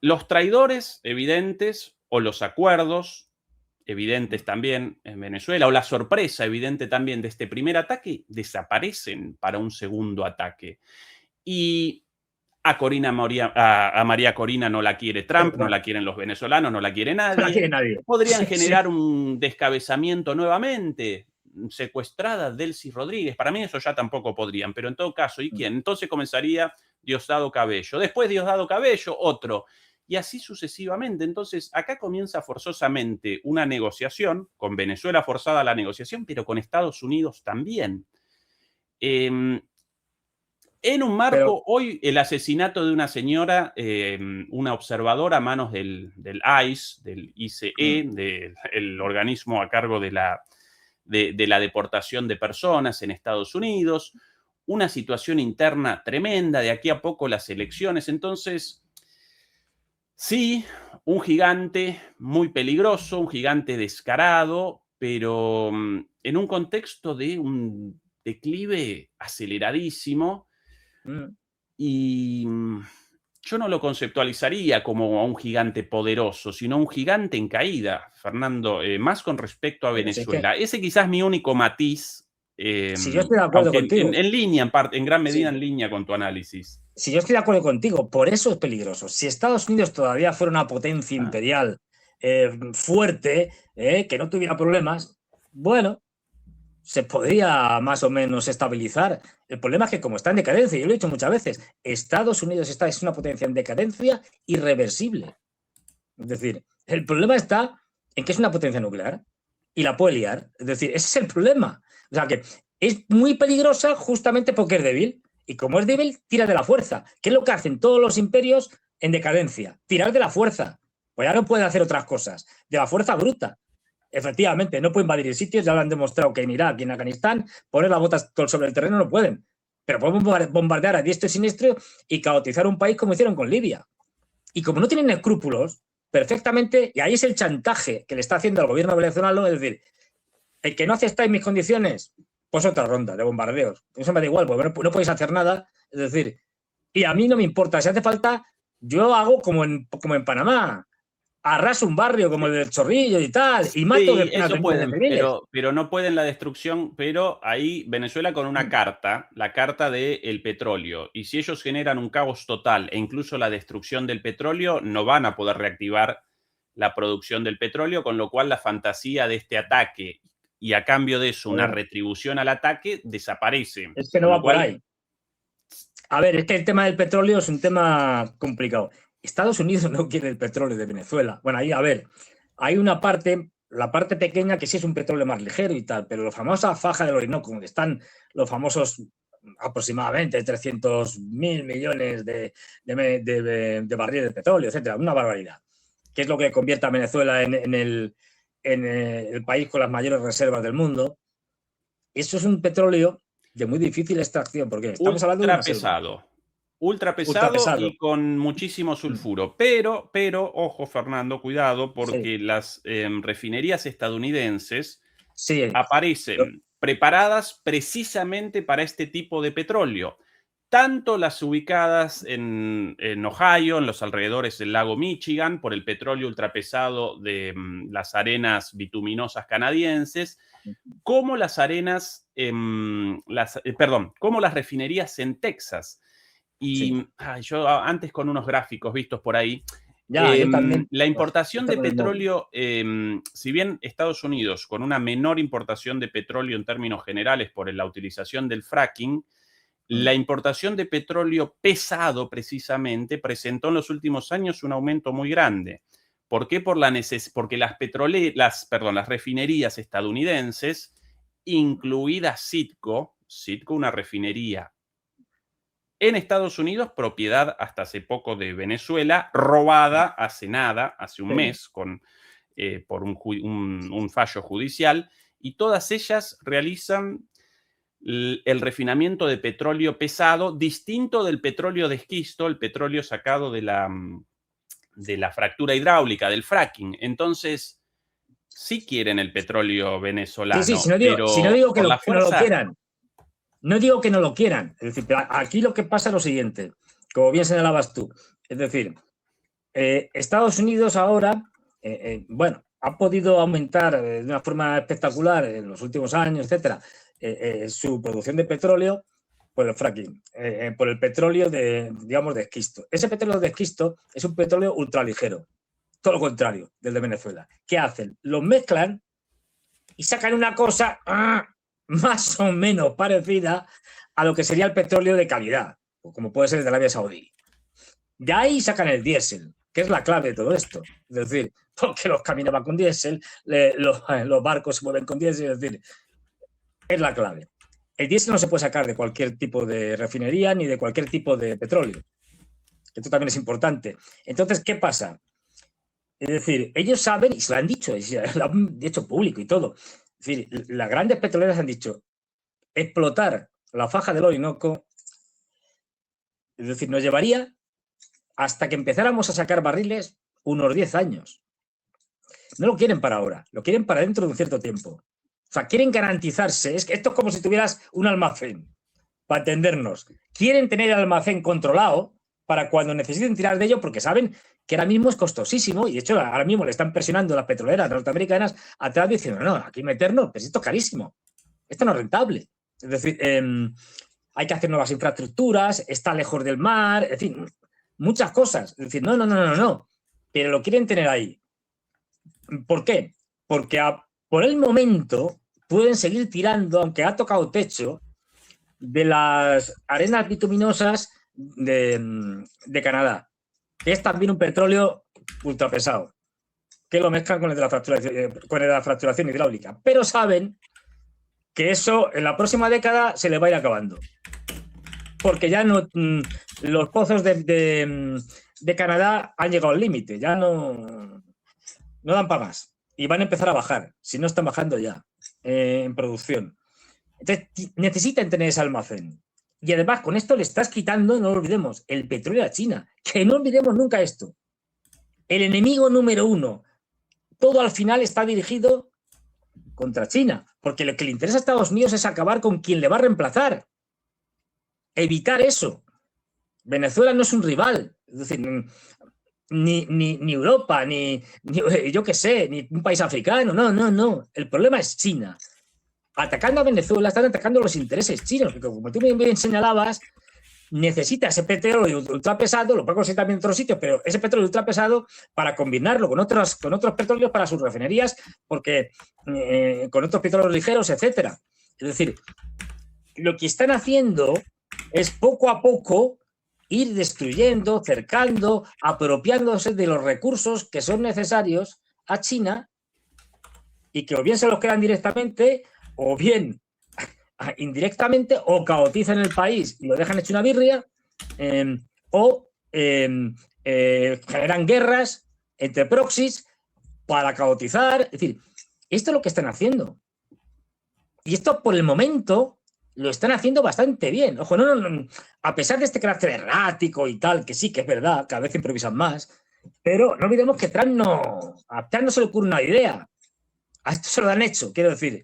los traidores evidentes o los acuerdos evidentes también en Venezuela, o la sorpresa evidente también de este primer ataque, desaparecen para un segundo ataque. Y a María Corina no la quiere Trump, no la quieren los venezolanos, no la quiere nadie. No la quiere nadie. Podrían generar un descabezamiento nuevamente, secuestrada Delcy Rodríguez. Para mí eso ya tampoco podrían, pero en todo caso, ¿y quién? Entonces comenzaría Diosdado Cabello. Después Diosdado Cabello, otro. Y así sucesivamente. Entonces, acá comienza forzosamente una negociación, con Venezuela forzada la negociación, pero con Estados Unidos también. En un marco, hoy el asesinato de una señora, una observadora a manos del ICE, del ICE, del organismo a cargo de la deportación de personas en Estados Unidos, una situación interna tremenda, de aquí a poco las elecciones. Entonces, sí, un gigante muy peligroso, un gigante descarado, pero en un contexto de un declive aceleradísimo. Y yo no lo conceptualizaría como a un gigante poderoso, sino un gigante en caída, Fernando, más con respecto a Venezuela. Ese quizás es mi único matiz. Si yo estoy de acuerdo contigo. En línea, en gran medida en línea con tu análisis. Si yo estoy de acuerdo contigo, por eso es peligroso. Si Estados Unidos todavía fuera una potencia imperial fuerte, que no tuviera problemas, bueno, se podría más o menos estabilizar. El problema es que como está en decadencia, yo lo he dicho muchas veces, Estados Unidos es una potencia en decadencia irreversible. Es decir, el problema está en que es una potencia nuclear y la puede liar. Es decir, ese es el problema. O sea que es muy peligrosa justamente porque es débil. Y como es débil, tira de la fuerza. ¿Qué es lo que hacen todos los imperios en decadencia? Tirar de la fuerza. Pues ya no pueden hacer otras cosas. De la fuerza bruta. Efectivamente, no pueden invadir sitios, ya lo han demostrado que en Irak y en Afganistán, poner las botas sobre el terreno no pueden. Pero pueden bombardear a diestro y siniestro y caotizar un país como hicieron con Libia. Y como no tienen escrúpulos, perfectamente, y ahí es el chantaje que le está haciendo al gobierno venezolano, es decir, el que no aceptáis mis condiciones, pues otra ronda de bombardeos. Eso me da igual, porque no podéis hacer nada. Es decir, y a mí no me importa, si hace falta, yo hago como en Panamá. Arraso un barrio como el del Chorrillo y tal, y mato Sí, eso pueden, civiles. pero no pueden la destrucción, pero ahí Venezuela con una carta, la carta del petróleo, y si ellos generan un caos total e incluso la destrucción del petróleo, no van a poder reactivar la producción del petróleo, con lo cual la fantasía de este ataque y a cambio de eso una retribución al ataque desaparece. Es que no va por ahí. A ver, es que el tema del petróleo es un tema complicado. Estados Unidos no quiere el petróleo de Venezuela. Bueno, ahí, a ver, hay una parte, la parte pequeña que sí es un petróleo más ligero y tal, pero la famosa faja del Orinoco, donde están los famosos aproximadamente 300.000 millones de barriles de petróleo, etcétera, una barbaridad. Que es lo que convierte a Venezuela en el país con las mayores reservas del mundo. Eso es un petróleo de muy difícil extracción, porque estamos hablando de ultra pesado y con muchísimo sulfuro. Pero, ojo, Fernando, cuidado, porque las refinerías estadounidenses aparecen preparadas precisamente para este tipo de petróleo. Tanto las ubicadas en Ohio, en los alrededores del lago Michigan, por el petróleo ultrapesado de las arenas bituminosas canadienses, como las arenas, como las refinerías en Texas. Y yo antes con unos gráficos vistos por ahí, la importación de petróleo, si bien Estados Unidos con una menor importación de petróleo en términos generales por la utilización del fracking, la importación de petróleo pesado precisamente presentó en los últimos años un aumento muy grande. ¿Por qué? Porque las refinerías estadounidenses, incluida Citgo, una refinería en Estados Unidos, propiedad hasta hace poco de Venezuela, robada hace un mes, por un fallo judicial, y todas ellas realizan el refinamiento de petróleo pesado, distinto del petróleo de esquisto, el petróleo sacado de la fractura hidráulica, del fracking. Entonces, sí quieren el petróleo venezolano, si no digo que no lo quieran. No digo que no lo quieran. Es decir, aquí lo que pasa es lo siguiente, como bien señalabas tú. Es decir, Estados Unidos ahora, ha podido aumentar de una forma espectacular en los últimos años, etcétera, su producción de petróleo por el fracking, por el petróleo de esquisto. Ese petróleo de esquisto es un petróleo ultraligero, todo lo contrario del de Venezuela. ¿Qué hacen? Los mezclan y sacan una cosa más o menos parecida a lo que sería el petróleo de calidad, como puede ser el de Arabia Saudí. De ahí sacan el diésel, que es la clave de todo esto. Es decir, porque los camiones van con diésel, los barcos se mueven con diésel, es decir, es la clave. El diésel no se puede sacar de cualquier tipo de refinería ni de cualquier tipo de petróleo. Esto también es importante. Entonces, ¿qué pasa? Es decir, ellos saben, y se lo han dicho, lo han hecho público y todo. Es decir, las grandes petroleras han dicho, explotar la faja del Orinoco, es decir, nos llevaría hasta que empezáramos a sacar barriles unos 10 años. No lo quieren para ahora, lo quieren para dentro de un cierto tiempo. O sea, quieren garantizarse. Es que esto es como si tuvieras un almacén, para entendernos. Quieren tener el almacén controlado para cuando necesiten tirar de ello, porque saben que ahora mismo es costosísimo, y de hecho ahora mismo le están presionando las petroleras norteamericanas atrás diciendo, no, aquí meternos, pues esto es carísimo, esto no es rentable. Es decir, hay que hacer nuevas infraestructuras, está lejos del mar, en fin, muchas cosas. Es decir, no, pero lo quieren tener ahí. ¿Por qué? Porque por el momento pueden seguir tirando, aunque ha tocado techo, de las arenas bituminosas de Canadá, que es también un petróleo ultrapesado, que lo mezclan con el de la fracturación hidráulica. Pero saben que eso en la próxima década se le va a ir acabando. Porque ya no, los pozos de Canadá han llegado al límite, ya no dan para más. y van a empezar a bajar, si no están bajando ya en producción. Entonces, necesitan tener ese almacén. Y además, con esto le estás quitando, no lo olvidemos, el petróleo a China. Que no olvidemos nunca esto. El enemigo número uno. Todo al final está dirigido contra China. Porque lo que le interesa a Estados Unidos es acabar con quien le va a reemplazar. Evitar eso. Venezuela no es un rival. Es decir, ni Europa, ni yo qué sé, ni un país africano. No. El problema es China. Atacando a Venezuela, están atacando los intereses chinos, porque como tú bien señalabas, necesita ese petróleo ultrapesado, lo puede conseguir también en otros sitios, pero ese petróleo ultrapesado para combinarlo con otros petróleos para sus refinerías, porque con otros petróleos ligeros, etcétera. Es decir, lo que están haciendo es poco a poco ir destruyendo, cercando, apropiándose de los recursos que son necesarios a China y que o bien se los quedan directamente o bien indirectamente o caotizan el país y lo dejan hecho una birria o generan guerras entre proxies para caotizar. Es decir, esto es lo que están haciendo. Y esto por el momento lo están haciendo bastante bien. Ojo, no, a pesar de este carácter errático y tal, que sí que es verdad, cada vez improvisan más, pero no olvidemos que a Trump no se le ocurre una idea. A esto se lo han hecho, quiero decir.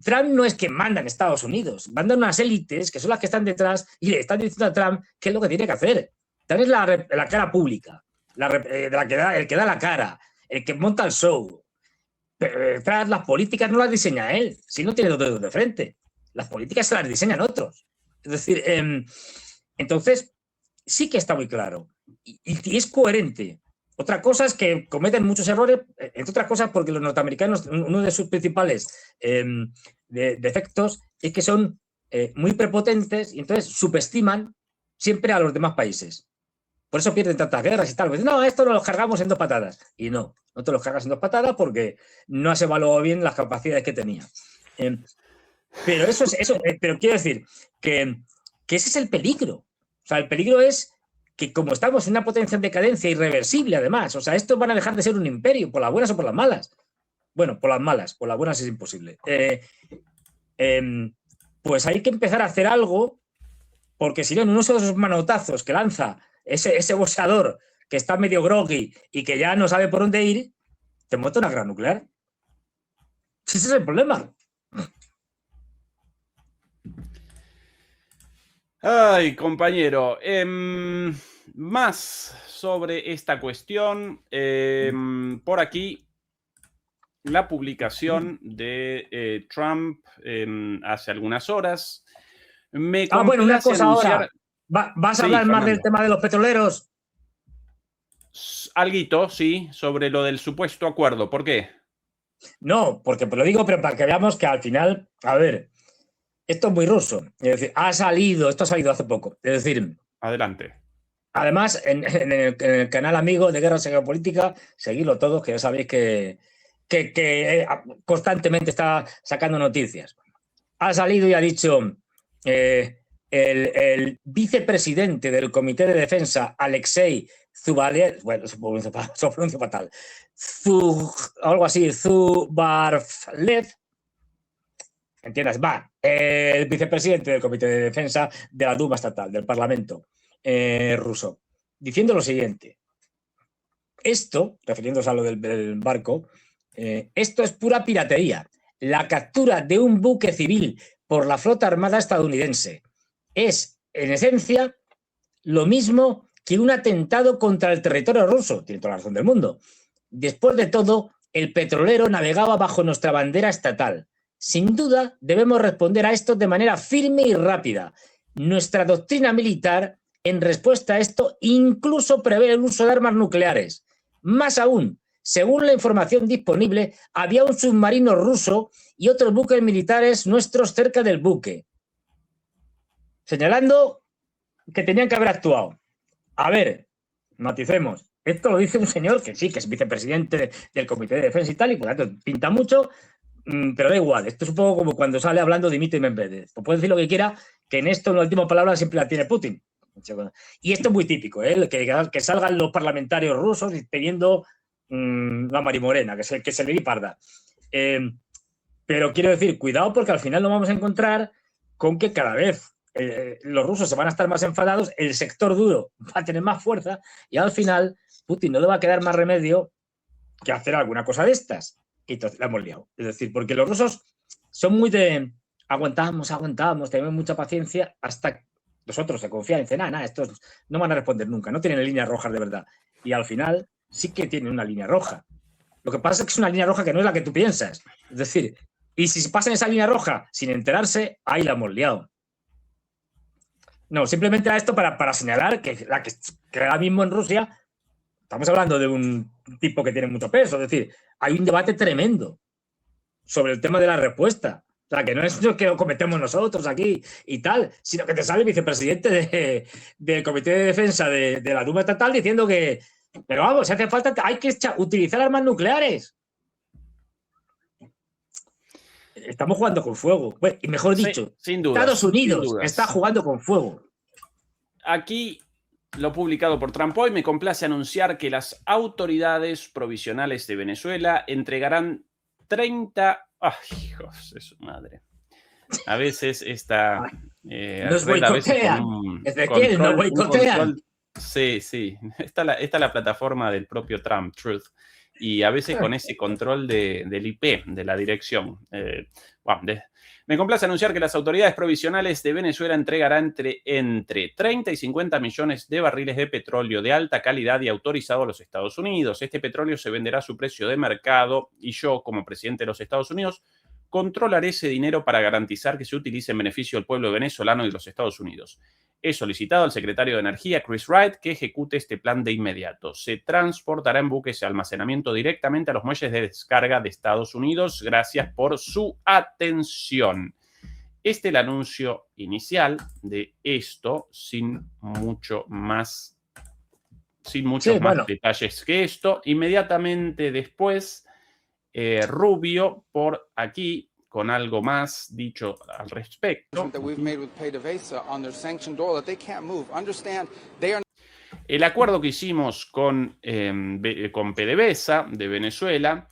Trump no es quien manda en Estados Unidos, mandan unas élites que son las que están detrás y le están diciendo a Trump qué es lo que tiene que hacer. Trump es la cara pública, el que da la cara, el que monta el show. Pero las políticas no las diseña él, si no tiene dos dedos de frente. Las políticas se las diseñan otros. Es decir, entonces sí que está muy claro y es coherente. Otra cosa es que cometen muchos errores, entre otras cosas porque los norteamericanos, uno de sus principales defectos es que son muy prepotentes y entonces subestiman siempre a los demás países. Por eso pierden tantas guerras y tal. Pues, no, esto nos lo cargamos en 2 patadas. Y no te lo cargas en 2 patadas porque no has evaluado bien las capacidades que tenía. Pero pero quiero decir que ese es el peligro. O sea, el peligro es que como estamos en una potencia en decadencia irreversible, además, o sea, estos van a dejar de ser un imperio, por las buenas o por las malas. Bueno, por las malas, por las buenas es imposible. Pues hay que empezar a hacer algo, porque si no, en unos de esos manotazos que lanza ese boxeador que está medio groggy y que ya no sabe por dónde ir, te monta una guerra nuclear. Ese es el problema. Ay, compañero, más sobre esta cuestión. Por aquí, la publicación de Trump hace algunas horas. Bueno, una cosa ahora. ¿Vas a hablar más del tema de los petroleros? Alguito, sí, sobre lo del supuesto acuerdo. ¿Por qué? No, porque lo digo, pero para que veamos que al final, a ver, esto es muy ruso. Es decir, esto ha salido hace poco. Es decir, adelante. Además, en el canal amigo de Guerra Geopolítica, seguidlo todos, que ya sabéis que constantemente está sacando noticias. Ha salido y ha dicho el vicepresidente del Comité de Defensa, Alexei Zubalev, bueno, su pronuncia fatal, algo así, Zubarlev, ¿entiendes? El vicepresidente del Comité de Defensa de la Duma Estatal, del Parlamento ruso, diciendo lo siguiente. Esto, refiriéndose a lo del barco, esto es pura piratería. La captura de un buque civil por la flota armada estadounidense es, en esencia, lo mismo que un atentado contra el territorio ruso. Tiene toda la razón del mundo. Después de todo, el petrolero navegaba bajo nuestra bandera estatal. Sin duda, debemos responder a esto de manera firme y rápida. Nuestra doctrina militar, en respuesta a esto, incluso prevé el uso de armas nucleares. Más aún, según la información disponible, había un submarino ruso y otros buques militares nuestros cerca del buque, señalando que tenían que haber actuado. A ver, maticemos. Esto lo dice un señor que sí, que es vicepresidente del Comité de Defensa y tal, y por lo tanto pinta mucho, pero da igual. Esto es un poco como cuando sale hablando Dmitry Medvedev. Pues puede decir lo que quiera, que en esto la última palabra siempre la tiene Putin. Y esto es muy típico, que salgan los parlamentarios rusos pidiendo la marimorena, que se le di parda. Pero quiero decir, cuidado, porque al final nos vamos a encontrar con que cada vez los rusos se van a estar más enfadados, el sector duro va a tener más fuerza y al final Putin no le va a quedar más remedio que hacer alguna cosa de estas. Y entonces la hemos liado. Es decir, porque los rusos son muy de aguantamos, tenemos mucha paciencia hasta los otros se confían y dicen, estos no van a responder nunca, no tienen líneas rojas de verdad. Y al final sí que tienen una línea roja. Lo que pasa es que es una línea roja que no es la que tú piensas. Es decir, y si pasan esa línea roja sin enterarse, ahí la hemos liado. No, simplemente era esto para señalar que ahora mismo en Rusia estamos hablando de un tipo que tiene mucho peso. Es decir, hay un debate tremendo sobre el tema de la respuesta. O sea, que no es lo que cometemos nosotros aquí y tal, sino que te sale el vicepresidente del Comité de Defensa de la Duma Estatal diciendo que, pero vamos, si hace falta, hay que utilizar armas nucleares. Estamos jugando con fuego. Bueno, y mejor dicho, sin dudas, Estados Unidos está jugando con fuego. Aquí, lo publicado por Trump hoy, me complace anunciar que las autoridades provisionales de Venezuela entregarán 30... ¡Ay, hijos de su madre! A veces esta... nos boicotean. Ezequiel, nos boicotean. Sí. Esta es la plataforma del propio Trump, Truth. Y a veces con ese control del IP, de la dirección. Me complace anunciar que las autoridades provisionales de Venezuela entregarán entre 30 y 50 millones de barriles de petróleo de alta calidad y autorizado a los Estados Unidos. Este petróleo se venderá a su precio de mercado y yo, como presidente de los Estados Unidos, controlaré ese dinero para garantizar que se utilice en beneficio del pueblo venezolano y de los Estados Unidos. He solicitado al secretario de Energía, Chris Wright, que ejecute este plan de inmediato. Se transportará en buques de almacenamiento directamente a los muelles de descarga de Estados Unidos. Gracias por su atención. Este es el anuncio inicial de esto, sin muchos más detalles que esto. Inmediatamente después, Rubio, por aquí, con algo más dicho al respecto. El acuerdo que hicimos con PDVSA de Venezuela,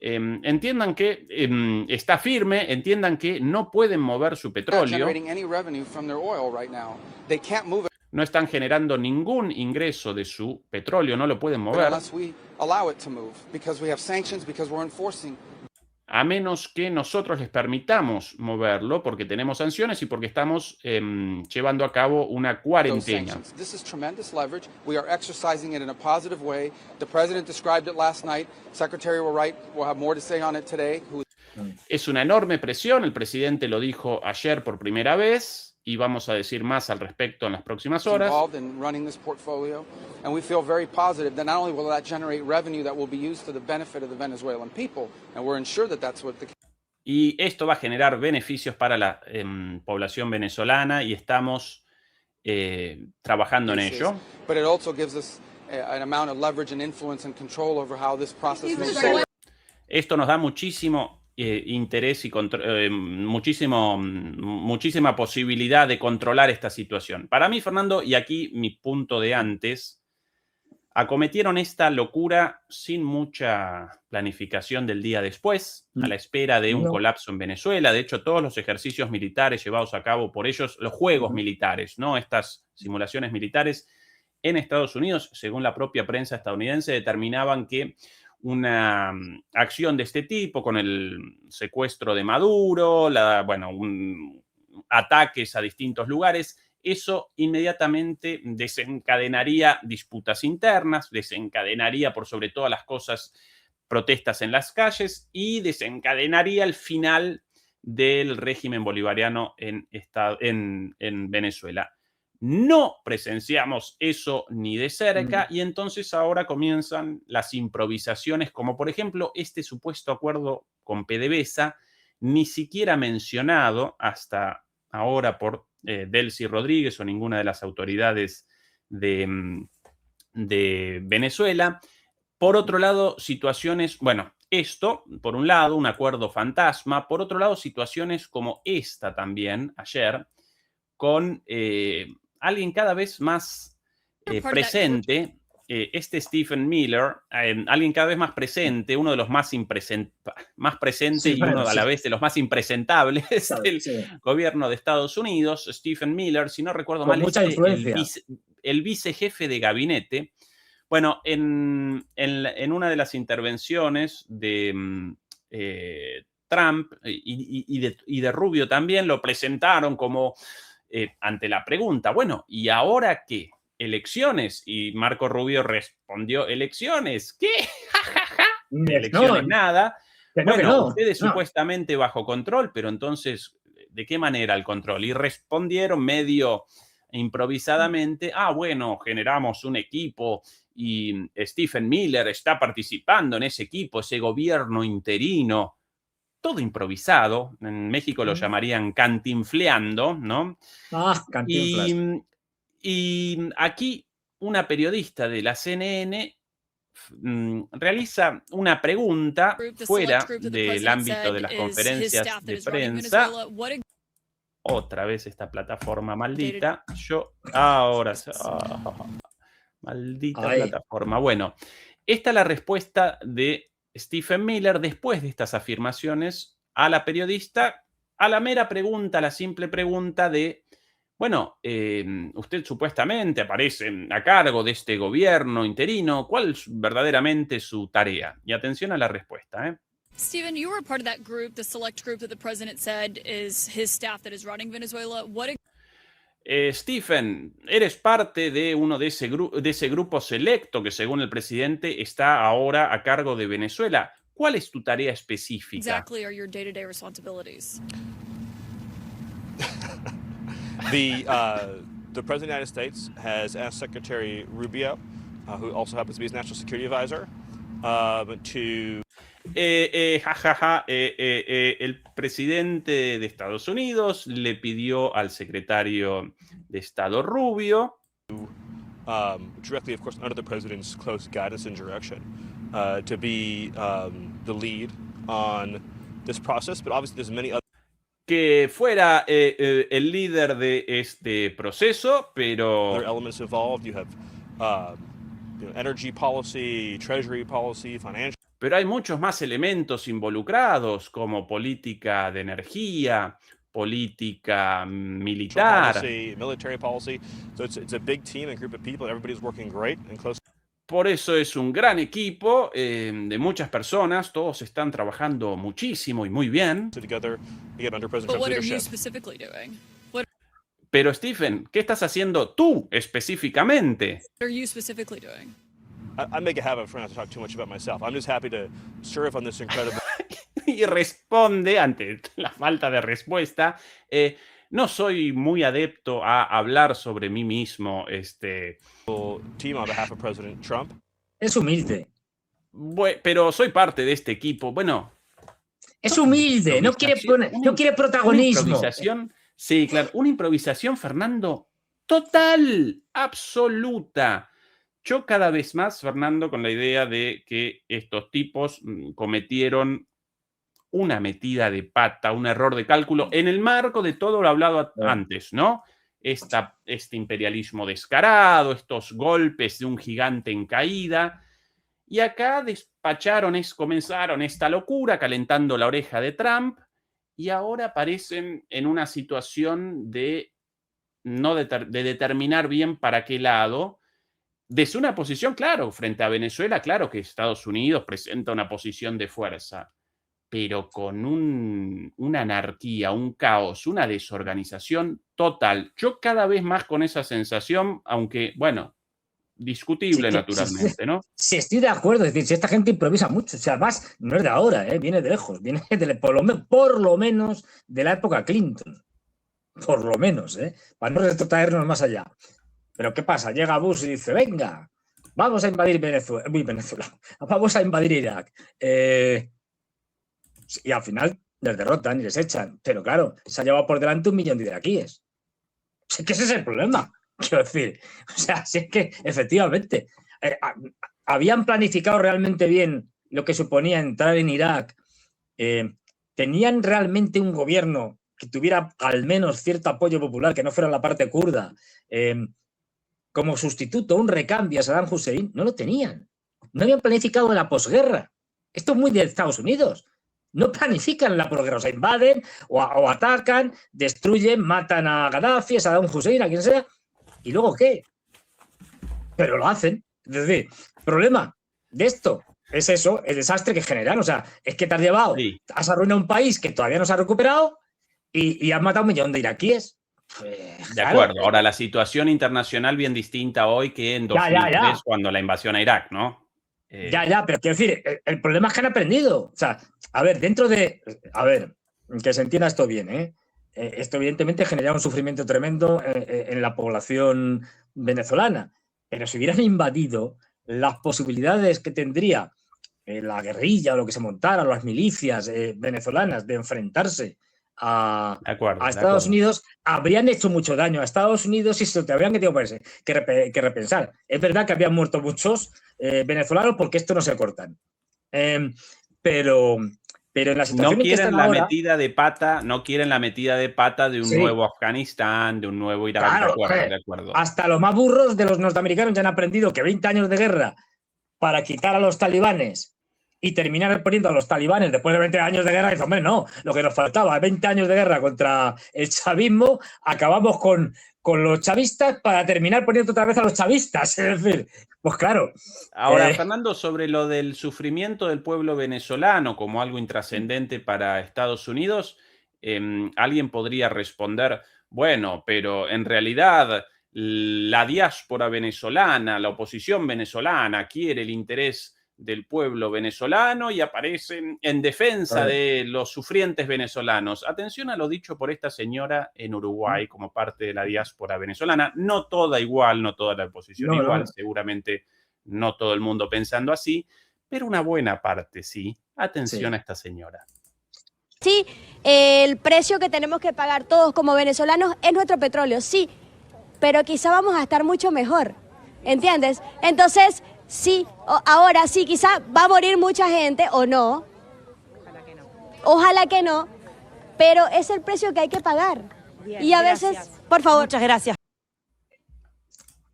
entiendan que está firme, entiendan que no pueden mover su petróleo. No están generando ningún ingreso de su petróleo, no lo pueden mover. A menos que nosotros les permitamos moverlo, porque tenemos sanciones y porque estamos llevando a cabo una cuarentena. Es una enorme presión, el presidente lo dijo ayer por primera vez, y vamos a decir más al respecto en las próximas horas. Y esto va a generar beneficios para la población venezolana y estamos trabajando en ello. Esto nos da muchísimo interés y muchísima posibilidad de controlar esta situación. Para mí, Fernando, y aquí mi punto de antes, acometieron esta locura sin mucha planificación del día después, a la espera de un colapso en Venezuela. De hecho, todos los ejercicios militares llevados a cabo por ellos, los juegos militares, ¿no? Estas simulaciones militares en Estados Unidos, según la propia prensa estadounidense, determinaban que una acción de este tipo, con el secuestro de Maduro, ataques a distintos lugares, eso inmediatamente desencadenaría disputas internas, desencadenaría por sobre todas las cosas protestas en las calles y desencadenaría el final del régimen bolivariano en Venezuela. No presenciamos eso ni de cerca y entonces ahora comienzan las improvisaciones, como por ejemplo este supuesto acuerdo con PDVSA, ni siquiera mencionado hasta ahora por Delcy Rodríguez o ninguna de las autoridades de Venezuela. Por otro lado, situaciones, esto, por un lado, un acuerdo fantasma, por otro lado, situaciones como esta también, ayer, con alguien cada vez más presente este Stephen Miller, alguien cada vez más presente, uno de los más presentes Sí, y uno bueno, a la sí. vez de los más impresentables del Sí. gobierno de Estados Unidos, Stephen Miller, si no recuerdo Con mal, mucha influencia. el vicejefe de gabinete. Bueno, en una de las intervenciones de Trump y de Rubio también lo presentaron como ante la pregunta, bueno, ¿y ahora qué? ¿Elecciones? Y Marco Rubio respondió, ¿elecciones? ¿Qué? Elecciones No, nada. que Bueno, no. ustedes No. supuestamente bajo control, pero entonces, ¿de qué manera el control? Y respondieron medio improvisadamente, bueno, generamos un equipo y Stephen Miller está participando en ese equipo, ese gobierno interino, todo improvisado. En México lo llamarían cantinfleando, ¿no? Cantinflas. Y aquí una periodista de la CNN realiza una pregunta The select fuera group that the del president ámbito de said las is his conferencias staff that de is running prensa. Venezuela. What Otra vez esta plataforma maldita. Ahora. Maldita Ay. plataforma. Bueno, esta es la respuesta de Stephen Miller después de estas afirmaciones a la periodista, a la mera pregunta, a la simple pregunta de, bueno, usted supuestamente aparece a cargo de este gobierno interino, ¿cuál es verdaderamente su tarea? Y atención a la respuesta, ¿eh? Stephen, you were part of that group, the select group that the president said is his staff that is running Venezuela. Stephen, eres parte de uno de ese grupo selecto que, según el presidente, está ahora a cargo de Venezuela. ¿Cuál es tu tarea específica? Exactly are your day-to-day responsibilities? The President of the United States has asked Secretary Rubio, who also happens to be his national security advisor, to... El presidente de Estados Unidos le pidió al secretario de Estado Rubio, directly, of course, under the president's close guidance and direction, to be the lead on this process. But obviously, there's many other... que fuera el líder de este proceso, pero... Other elements involved. You have energy policy, treasury policy, financial... Pero hay muchos más elementos involucrados, como política de energía, política militar. Military policy. So it's a big team and group of people. Everybody's working great and close. Por eso es un gran equipo de muchas personas. Todos están trabajando muchísimo y muy bien. Together, again, under President But Trump's what are you leadership. specifically doing? Pero Stephen, ¿qué estás haciendo tú específicamente? What are you specifically doing? I make a habit of trying not to talk too much about myself. I'm just happy to serve on this incredible... Y responde, ante la falta de respuesta, no soy muy adepto a hablar sobre mí mismo. team on behalf of President Trump. Es humilde. Pero soy parte de este equipo. Bueno. Es humilde, no quiere protagonismo. Una improvisación, sí, claro, una improvisación, Fernando, total, absoluta. Yo cada vez más, Fernando, con la idea de que estos tipos cometieron una metida de pata, un error de cálculo, en el marco de todo lo hablado antes, ¿no? Este imperialismo descarado, estos golpes de un gigante en caída. Y acá comenzaron esta locura, calentando la oreja de Trump, y ahora aparecen en una situación de determinar bien para qué lado. Desde una posición, claro, frente a Venezuela, claro que Estados Unidos presenta una posición de fuerza, pero con una anarquía, un caos, una desorganización total. Yo cada vez más con esa sensación, aunque, bueno, discutible naturalmente, ¿no? Sí, estoy de acuerdo. Es decir, si esta gente improvisa mucho, o sea, además no es de ahora, viene de lejos, viene por lo menos de la época Clinton. Por lo menos, para no retrotraernos más allá. Pero ¿qué pasa? Llega Bush y dice, venga, vamos a invadir Venezuela, vamos a invadir Irak. Y al final les derrotan y les echan. Pero claro, se ha llevado por delante 1 millón de iraquíes. Es que ese es el problema, quiero decir. O sea, si es que efectivamente habían planificado realmente bien lo que suponía entrar en Irak. Tenían realmente un gobierno que tuviera al menos cierto apoyo popular, que no fuera la parte kurda. como sustituto, un recambio a Saddam Hussein, no lo tenían. No habían planificado la posguerra. Esto es muy de Estados Unidos. No planifican la posguerra, o sea, invaden o atacan, destruyen, matan a Gaddafi, a Saddam Hussein, a quien sea, ¿y luego qué? Pero lo hacen. Es decir, problema de esto es eso, el desastre que generan. O sea, es que te has llevado, has arruinado un país que todavía no se ha recuperado y has matado 1 millón de iraquíes. De acuerdo. Ahora, la situación internacional bien distinta hoy que en 2003 cuando la invasión a Irak, ¿no? Ya, pero quiero decir, el problema es que han aprendido. O sea, a ver, que se entienda esto bien, ¿eh? Esto evidentemente genera un sufrimiento tremendo en la población venezolana, pero si hubieran invadido, las posibilidades que tendría la guerrilla o lo que se montara, las milicias venezolanas de enfrentarse a Estados Unidos, habrían hecho mucho daño a Estados Unidos y se te habrían tenido que repensar. Es verdad que habían muerto muchos venezolanos porque esto no se cortan. Pero en la situación no quieren que están la ahora, metida de pata, no quieren la metida de pata de un nuevo Afganistán, de un nuevo Irak. Claro, de acuerdo. Hasta los más burros de los norteamericanos ya han aprendido que 20 años de guerra para quitar a los talibanes y terminar poniendo a los talibanes después de 20 años de guerra, dice, hombre, no, lo que nos faltaba, 20 años de guerra contra el chavismo, acabamos con los chavistas para terminar poniendo otra vez a los chavistas. Es decir, pues claro. Ahora, Fernando, sobre lo del sufrimiento del pueblo venezolano como algo intrascendente para Estados Unidos, alguien podría responder, bueno, pero en realidad la diáspora venezolana, la oposición venezolana quiere el interés del pueblo venezolano y aparecen en defensa de los sufrientes venezolanos. Atención a lo dicho por esta señora en Uruguay como parte de la diáspora venezolana. No toda igual, no toda la oposición igual, seguramente no todo el mundo pensando así, pero una buena parte sí. Atención a esta señora. Sí, el precio que tenemos que pagar todos como venezolanos es nuestro petróleo, sí, pero quizá vamos a estar mucho mejor, ¿entiendes? Entonces, sí, ahora sí, quizá va a morir mucha gente o no. Ojalá que no, pero es el precio que hay que pagar. Bien, y a veces, por favor. Muchas gracias.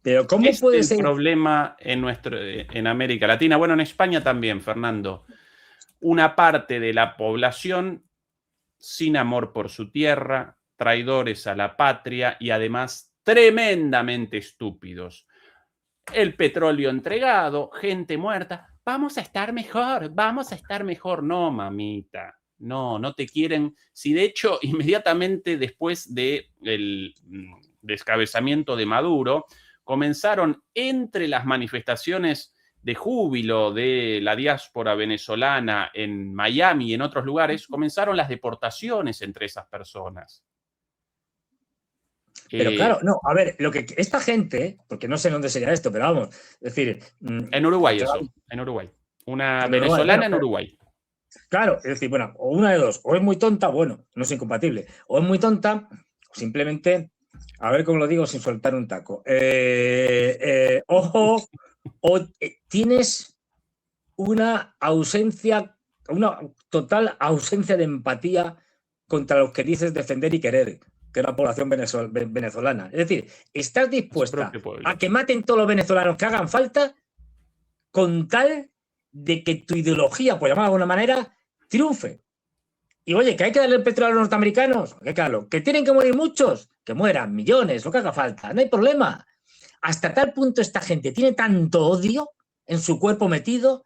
Pero ¿cómo puede ser? El problema en América Latina, bueno, en España también, Fernando, una parte de la población sin amor por su tierra, traidores a la patria y además tremendamente estúpidos. El petróleo entregado, gente muerta, vamos a estar mejor. No, mamita, no te quieren. Si de hecho, inmediatamente después del descabezamiento de Maduro, comenzaron entre las manifestaciones de júbilo de la diáspora venezolana en Miami y en otros lugares, comenzaron las deportaciones entre esas personas. Pero claro, no, a ver, lo que esta gente, porque no sé dónde sería esto, pero vamos, es decir... En Uruguay en Uruguay. Una venezolana en Uruguay. Claro, es decir, bueno, o una de dos, o es muy tonta, bueno, no es incompatible, o es muy tonta, o simplemente, a ver cómo lo digo sin soltar un taco. Ojo, o tienes una total ausencia de empatía contra los que dices defender y querer, que es la población venezolana. Es decir, estás dispuesta a que maten todos los venezolanos que hagan falta con tal de que tu ideología, por llamarla de alguna manera, triunfe. Y oye, que hay que darle el petróleo a los norteamericanos, que tienen que morir muchos, que mueran millones, lo que haga falta, no hay problema. Hasta tal punto esta gente tiene tanto odio en su cuerpo metido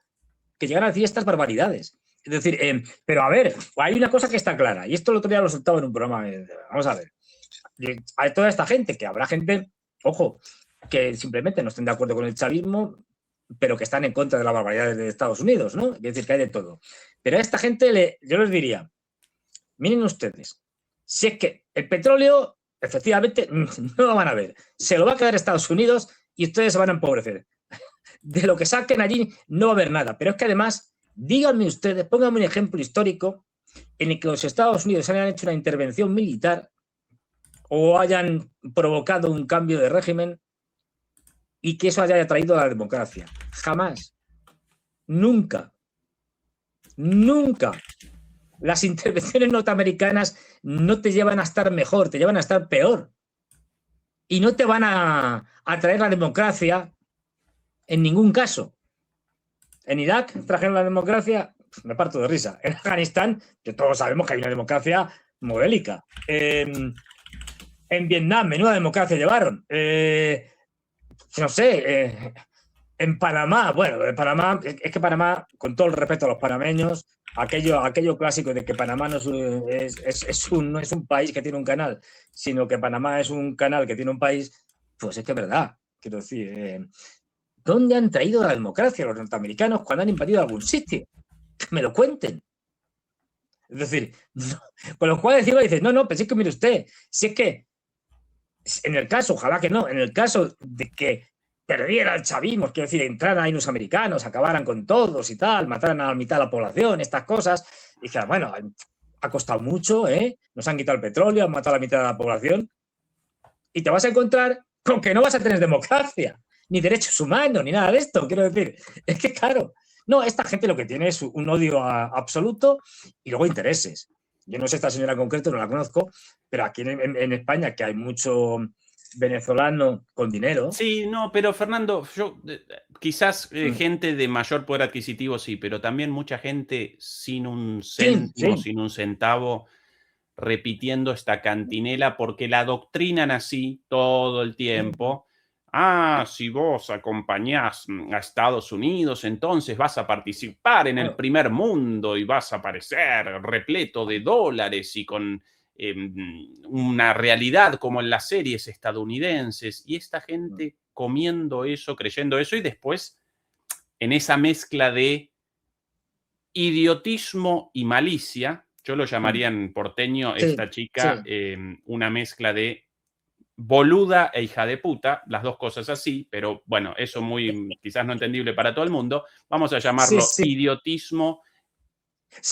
que llegan a decir estas barbaridades. Es decir, pero a ver, hay una cosa que está clara, y esto el otro día lo soltaba en un programa. Vamos a ver. Hay toda esta gente, que habrá gente, ojo, que simplemente no estén de acuerdo con el chavismo, pero que están en contra de las barbaridades de Estados Unidos, ¿no? Es decir, que hay de todo. Pero a esta gente yo les diría, miren ustedes, si es que el petróleo, efectivamente, no lo van a ver. Se lo va a quedar Estados Unidos y ustedes se van a empobrecer. De lo que saquen allí no va a haber nada. Pero es que además, díganme ustedes, pónganme un ejemplo histórico en el que los Estados Unidos hayan hecho una intervención militar o hayan provocado un cambio de régimen y que eso haya traído a la democracia. Jamás. Nunca. Nunca. Las intervenciones norteamericanas no te llevan a estar mejor, te llevan a estar peor. y no te van a traer la democracia en ningún caso. En Irak trajeron la democracia, me parto de risa. En Afganistán, que todos sabemos que hay una democracia modélica. En Vietnam, menuda democracia llevaron. No sé, en Panamá, bueno, en Panamá, es que Panamá, con todo el respeto a los panameños, aquello clásico de que Panamá no es un país que tiene un canal, sino que Panamá es un canal que tiene un país, pues es que es verdad. Quiero decir, ¿dónde han traído la democracia los norteamericanos cuando han invadido algún sitio? Que me lo cuenten. Es decir, no, con lo cual encima dices, no, pero sí que mire usted, si es que en el caso, ojalá que no, en el caso de que perdiera el chavismo, quiero decir, entraran ahí los americanos, acabaran con todos y tal, mataran a la mitad de la población, estas cosas, y dijeran, bueno, ha costado mucho, nos han quitado el petróleo, han matado a la mitad de la población, y te vas a encontrar con que no vas a tener democracia, ni derechos humanos, ni nada de esto, quiero decir, es que claro, no, esta gente lo que tiene es un odio absoluto y luego intereses. Yo no sé esta señora en concreto, no la conozco, pero aquí en España, que hay mucho venezolano con dinero. Sí, no, pero Fernando, yo quizás gente de mayor poder adquisitivo sí, pero también mucha gente sin un céntimo, sin un centavo, repitiendo esta cantinela porque la adoctrinan así todo el tiempo. Si vos acompañás a Estados Unidos, entonces vas a participar en el primer mundo y vas a aparecer repleto de dólares y con una realidad como en las series estadounidenses. Y esta gente comiendo eso, creyendo eso, y después en esa mezcla de idiotismo y malicia, yo lo llamaría en porteño, esta chica, una mezcla de boluda e hija de puta, las dos cosas así, pero bueno, eso muy quizás no entendible para todo el mundo. Vamos a llamarlo idiotismo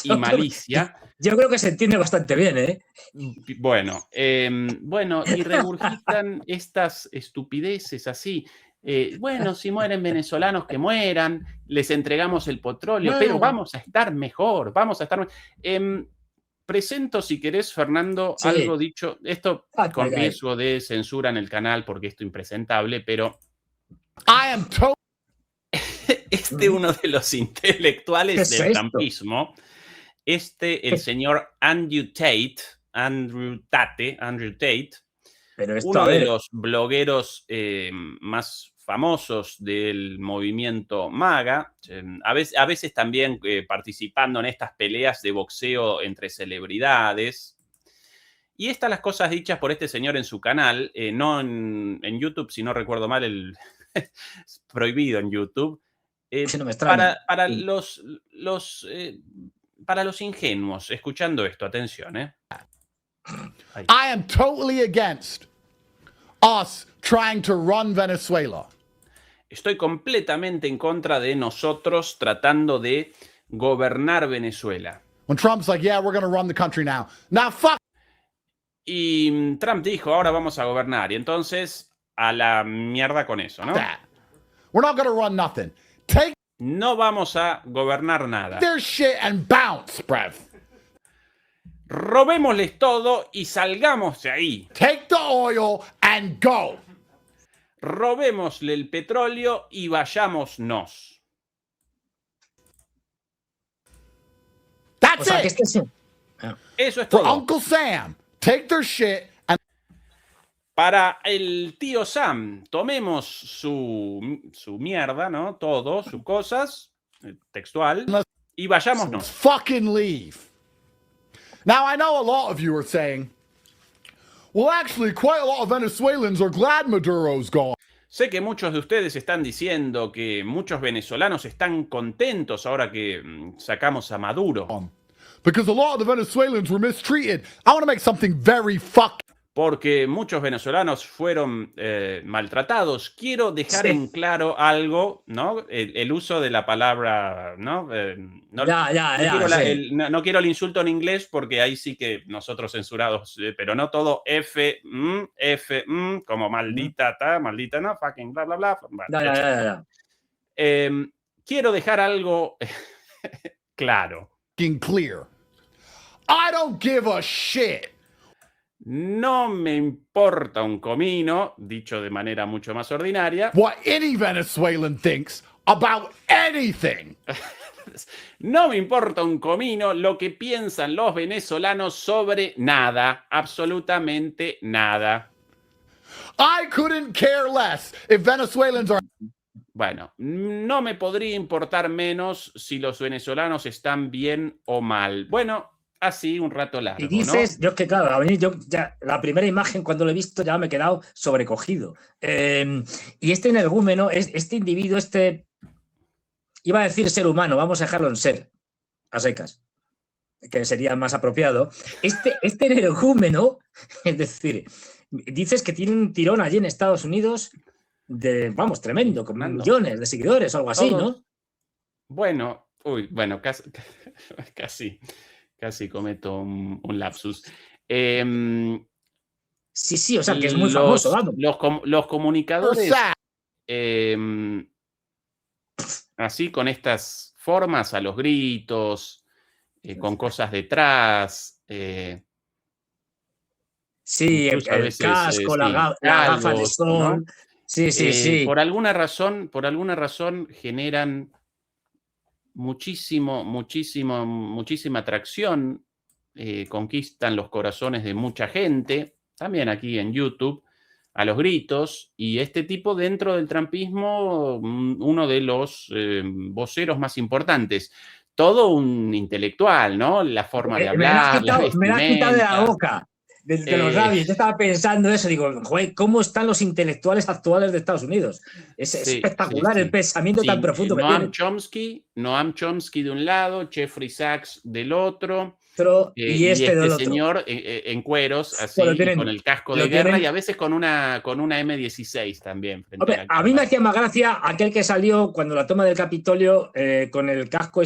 y malicia. Yo creo que se entiende bastante bien, ¿eh? Bueno, y regurgitan estas estupideces así. Bueno, si mueren venezolanos, que mueran, les entregamos el petróleo, pero vamos a estar mejor, presento, si querés, Fernando, algo dicho, esto con riesgo de censura en el canal, porque esto es impresentable, pero uno de los intelectuales del trumpismo, el señor Andrew Tate, pero uno de los blogueros más famosos del movimiento MAGA, a veces también participando en estas peleas de boxeo entre celebridades. Y estas las cosas dichas por este señor en su canal, no en YouTube, si no recuerdo mal, es prohibido en YouTube. No me extraña. Para los ingenuos, escuchando esto, atención, I am totally against us trying to run Venezuela. Estoy completamente en contra de nosotros tratando de gobernar Venezuela. When Trump's like, yeah, we're going to run the country now. Now, fuck. Y Trump dijo, ahora vamos a gobernar. Y entonces, a la mierda con eso, ¿no? We're not going to run nothing. No vamos a gobernar nada. Their shit and bounce, bruv. Robémosles todo y salgamos de ahí. Take the oil and go. Robémosle el petróleo y vayámonos. That's it. Eso es todo. For Uncle Sam, take their shit and... Para el tío Sam, tomemos su mierda, ¿no? Todo, sus cosas, textual, y vayámonos. Fucking leave. Now, I know a lot of you are saying, well, actually, quite a lot of Venezuelans are glad Maduro's gone. Sé que muchos de ustedes están diciendo que muchos venezolanos están contentos ahora que sacamos a Maduro. Because a lot of the Venezuelans were mistreated. I want to make something very fucking... Porque muchos venezolanos fueron maltratados. Quiero dejar en claro algo, ¿no? El uso de la palabra, ¿no? No quiero el insulto en inglés porque ahí sí que nosotros censurados, pero no todo como maldita, maldita, no, fucking, bla, bla, bla. Bueno, quiero dejar algo claro. Clear. I don't give a shit. No me importa un comino, dicho de manera mucho más ordinaria. What any Venezuelan thinks about anything. No me importa un comino lo que piensan los venezolanos sobre nada, absolutamente nada. I couldn't care less if Venezuelans are. Bueno, no me podría importar menos si los venezolanos están bien o mal. Bueno, así un rato largo, Y dices, ¿no? yo es que claro, a mí yo ya, la primera imagen cuando lo he visto ya me he quedado sobrecogido. Y este energúmeno, este individuo, iba a decir ser humano, vamos a dejarlo en ser, a secas, que sería más apropiado. Este energúmeno, es decir, dices que tiene un tirón allí en Estados Unidos vamos, tremendo, con millones de seguidores o algo así, ¿no? Bueno, casi cometo un lapsus. Sí, o sea, que es muy famoso, vamos. Los comunicadores, así con estas formas, a los gritos, con cosas detrás. Sí, el casco, la gafa de sol. ¿No? Sí. Por alguna razón generan muchísima atracción, conquistan los corazones de mucha gente, también aquí en YouTube, a los gritos, y este tipo dentro del trumpismo, uno de los voceros más importantes. Todo un intelectual, ¿no? La forma de hablar, me la has quitado de la boca. De los labios, yo estaba pensando eso, digo, joder, ¿cómo están los intelectuales actuales de Estados Unidos? Es espectacular el pensamiento tan profundo que tienen. Noam Chomsky de un lado, Jeffrey Sachs del otro, y este del otro. Señor en cueros, así, con el casco de guerra y a veces con una M16 también. Hombre, a mí me hacía más gracia aquel que salió cuando la toma del Capitolio con el casco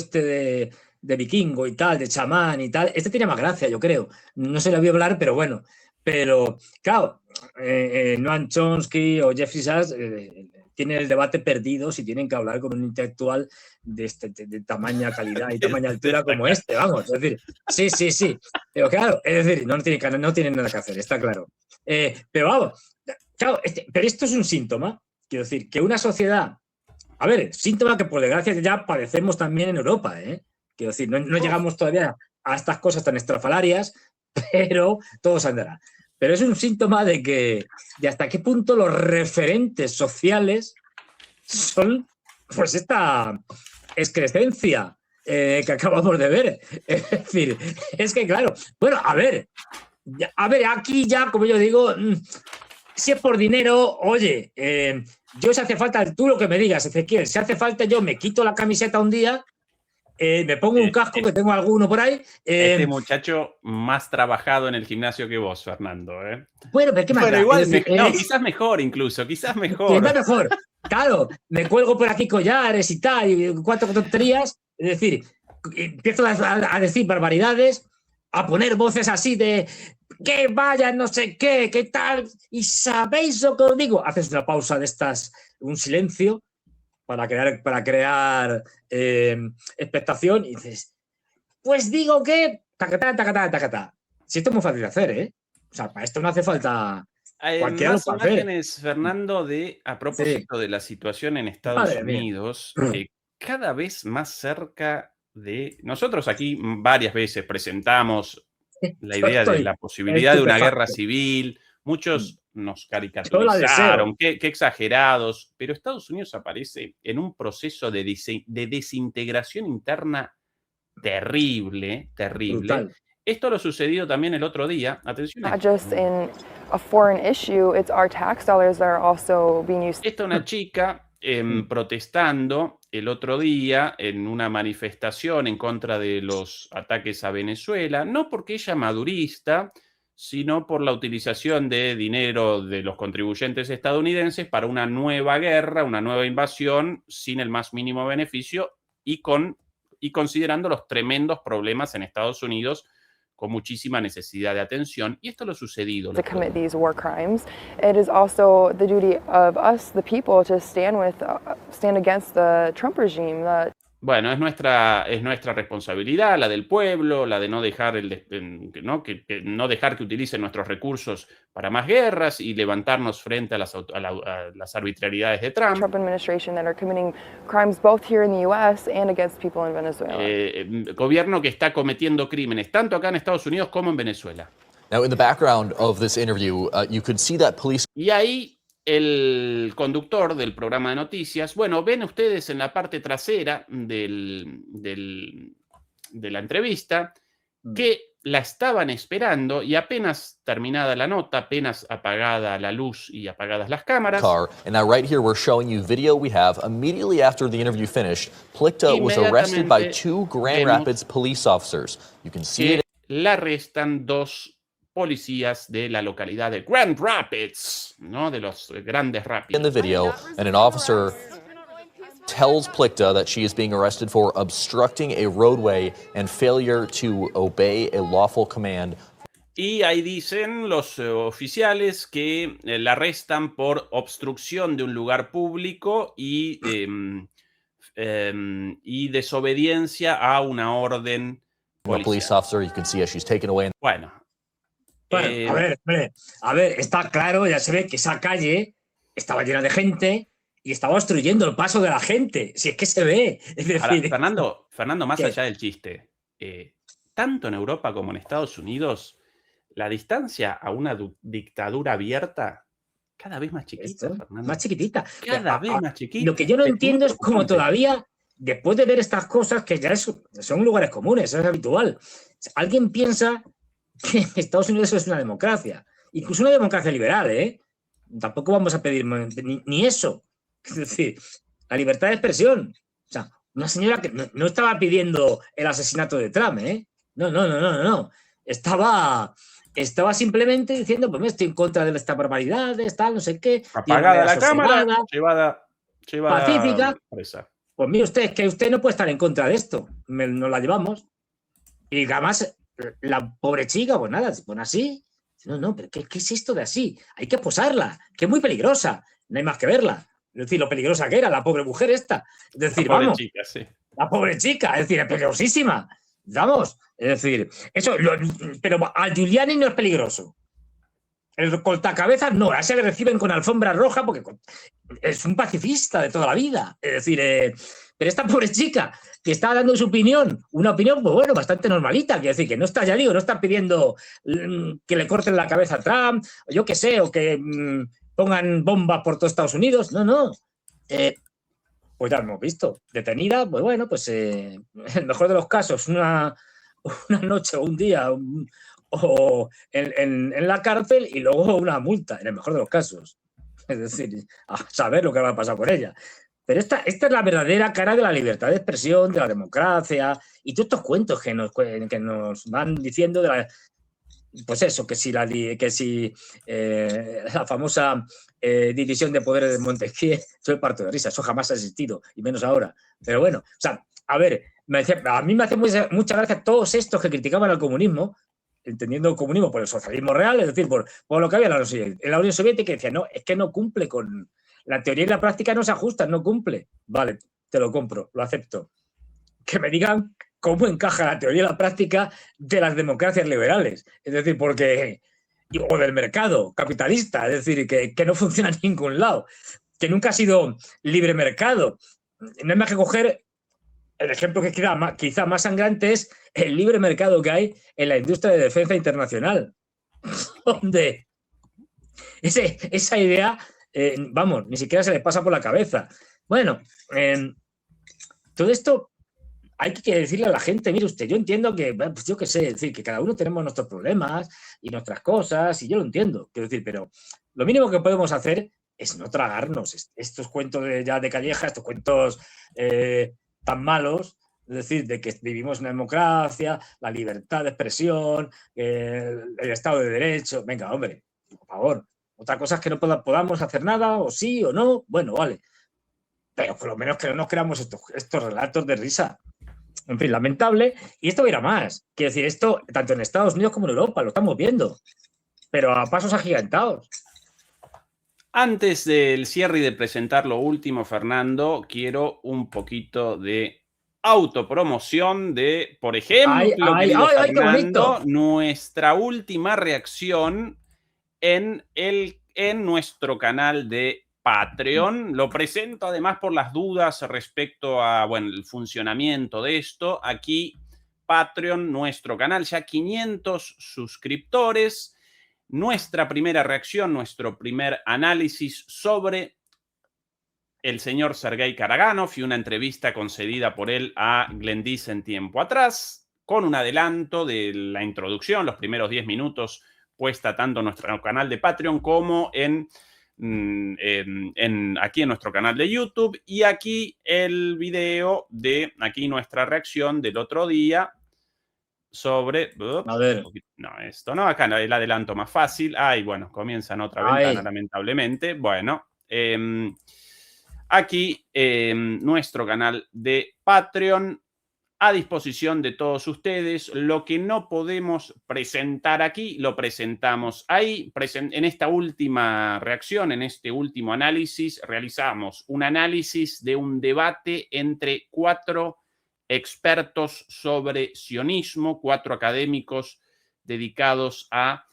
de vikingo y tal, de chamán y tal. Este tenía más gracia, yo creo. No se lo vi hablar, pero bueno. Pero, claro, Noam Chomsky o Jeffrey Sachs tienen el debate perdido si tienen que hablar con un intelectual de tamaña calidad y tamaña altura como este, vamos. Es decir, sí. Pero claro, es decir, no tienen nada que hacer, está claro. Pero vamos, claro, pero esto es un síntoma. Quiero decir, que una sociedad... A ver, síntoma que por desgracia ya padecemos también en Europa, ¿eh? Quiero decir, no llegamos todavía a estas cosas tan estrafalarias, pero todo se andará. Pero es un síntoma de hasta qué punto los referentes sociales son, pues, esta excrescencia que acabamos de ver. Es decir, es que claro, bueno, a ver, aquí ya, como yo digo, si es por dinero, oye, yo si hace falta, tú lo que me digas, Ezequiel, si hace falta yo me quito la camiseta un día, me pongo un casco, que tengo alguno por ahí. Este muchacho más trabajado en el gimnasio que vos, Fernando. Bueno, pero ¿qué más? Bueno, igual, quizás mejor incluso, quizás mejor. Claro, me cuelgo por aquí collares y tal, y cuatro tonterías. Es decir, empiezo a decir barbaridades, a poner voces así de que vaya, no sé qué tal. Y ¿sabéis lo que os digo? Haces una pausa de estas, un silencio, para crear expectación y dices, pues digo que tacatá. Si esto es muy fácil de hacer, ¿eh? O sea, para esto no hace falta cualquier más imágenes, Fernando, a propósito de la situación en Estados Unidos, cada vez más cerca de... Nosotros aquí varias veces presentamos la idea de la posibilidad de una guerra civil, muchos nos caricaturizaron, qué exagerados, pero Estados Unidos aparece en un proceso de desintegración interna terrible. Brutal. Esto lo sucedido también el otro día. Atención. Not just in a foreign issue, it's our tax dollars that are also being used. Esta una chica protestando el otro día en una manifestación en contra de los ataques a Venezuela, no porque ella madurista, sino por la utilización de dinero de los contribuyentes estadounidenses para una nueva guerra, una nueva invasión, sin el más mínimo beneficio y considerando los tremendos problemas en Estados Unidos con muchísima necesidad de atención. Y esto lo sucedido. To commit these war crimes, it is also the duty of us, the people, to stand against the Trump regime. Bueno, es nuestra responsabilidad, la del pueblo, la de no dejar, ¿no? que no dejar que utilicen nuestros recursos para más guerras y levantarnos frente a las arbitrariedades de Trump. Trump administration that are committing crimes both here in the U.S. and against people in Venezuela. Gobierno que está cometiendo crímenes tanto acá en Estados Unidos como en Venezuela. Now, in the background of this interview, you could see that police. Y ahí el conductor del programa de noticias, bueno, ven ustedes en la parte trasera de la entrevista que la estaban esperando y apenas terminada la nota, apenas apagada la luz y apagadas las cámaras. Car. And now right here we're showing you video we have immediately after the interview finished. Plitka was arrested by 2 Grand Rapids police officers. You can see it. La arrestan 2 policías de la localidad de Grand Rapids, ¿no? De los grandes rápidos. In the video, and an officer tells Plitka that she is being arrested for obstructing a roadway and failure to obey a lawful command. Y ahí dicen los oficiales que la arrestan por obstrucción de un lugar público y desobediencia a una orden policial. A police officer, you can see as she's taken away. Bueno. A ver, está claro, ya se ve que esa calle estaba llena de gente y estaba obstruyendo el paso de la gente. Si es que se ve. Es decir, ahora, Fernando, más ¿qué? allá del chiste, tanto en Europa como en Estados Unidos, la distancia a una dictadura abierta cada vez más chiquita, Fernando. Más chiquitita. Cada vez más chiquita. Lo que yo no entiendo es cómo todavía, después de ver estas cosas, que ya son lugares comunes, es habitual, alguien piensa que Estados Unidos es una democracia, incluso una democracia liberal, ¿eh? Tampoco vamos a pedir ni eso. Es decir, la libertad de expresión. O sea, una señora que no estaba pidiendo el asesinato de Trump, ¿eh? No. Estaba simplemente diciendo, pues me estoy en contra de esta barbaridad, de tal, no sé qué. Apagada la cámara, llevada pacífica. Presa. Pues mire usted, es que usted no puede estar en contra de esto. Nos la llevamos. Y además, la pobre chica, pues nada, se pone así. No, pero ¿qué es esto de así? Hay que posarla, que es muy peligrosa. No hay más que verla. Es decir, lo peligrosa que era la pobre mujer esta. Es decir, la pobre vamos. Chica, sí. La pobre chica, es decir, es peligrosísima. Vamos, es decir, pero a Giuliani no es peligroso. El cortacabezas no, a ese le reciben con alfombra roja porque es un pacifista de toda la vida. Es decir, pero esta pobre chica que está dando su opinión, una opinión, pues bueno, bastante normalita, quiero decir, que no está, ya digo, no está pidiendo que le corten la cabeza a Trump, o yo qué sé, o que pongan bombas por todo Estados Unidos, no. Pues ya lo hemos visto, detenida, pues bueno, pues en el mejor de los casos, una noche o un día o en la cárcel y luego una multa, en el mejor de los casos. Es decir, a saber lo que va a pasar con ella. Pero esta es la verdadera cara de la libertad de expresión, de la democracia y todos estos cuentos que nos van diciendo de la... Pues eso, que si la famosa división de poderes de Montesquieu, soy parto de risa, eso jamás ha existido, y menos ahora. Pero bueno, o sea, a ver, a mí me hace mucha gracia todos estos que criticaban al comunismo, entendiendo el comunismo por el socialismo real, es decir, por lo que había en la Unión Soviética, que decía, no, es que no cumple con... La teoría y la práctica no se ajustan, no cumple. Vale, te lo compro, lo acepto. Que me digan cómo encaja la teoría y la práctica de las democracias liberales. Es decir, porque... O del mercado capitalista, es decir, que no funciona en ningún lado. Que nunca ha sido libre mercado. No hay más que coger el ejemplo que quizá más sangrante es el libre mercado que hay en la industria de defensa internacional. Donde esa idea... vamos, ni siquiera se le pasa por la cabeza. Bueno, todo esto hay que decirle a la gente, mire usted, yo entiendo que, pues yo qué sé, es decir, que cada uno tenemos nuestros problemas y nuestras cosas, y yo lo entiendo, quiero decir, pero lo mínimo que podemos hacer es no tragarnos estos cuentos ya de Calleja, estos cuentos tan malos, es decir, de que vivimos en una democracia, la libertad de expresión, el Estado de Derecho. Venga, hombre, por favor. Otra cosa es que no podamos hacer nada, o sí o no, bueno, vale. Pero por lo menos que no nos creamos estos relatos de risa. En fin, lamentable. Y esto irá más. Quiero decir, esto tanto en Estados Unidos como en Europa, lo estamos viendo. Pero a pasos agigantados. Antes del cierre y de presentar lo último, Fernando, quiero un poquito de autopromoción de, por ejemplo, querido Fernando, nuestra última reacción en nuestro canal de Patreon. Lo presento además por las dudas respecto a, bueno, el funcionamiento de esto. Aquí, Patreon, nuestro canal, ya 500 suscriptores. Nuestra primera reacción, nuestro primer análisis sobre el señor Sergei Karaganov y una entrevista concedida por él a Glendiz en tiempo atrás, con un adelanto de la introducción, los primeros 10 minutos, puesta tanto en nuestro canal de Patreon como aquí en nuestro canal de YouTube, y aquí el video de aquí nuestra reacción del otro día sobre... A ver. No, esto no, acá el adelanto más fácil. Ay, bueno, comienza en otra ventana, lamentablemente. Bueno, aquí nuestro canal de Patreon a disposición de todos ustedes. Lo que no podemos presentar aquí, lo presentamos ahí. En esta última reacción, en este último análisis, realizamos un análisis de un debate entre 4 expertos sobre sionismo, 4 académicos dedicados a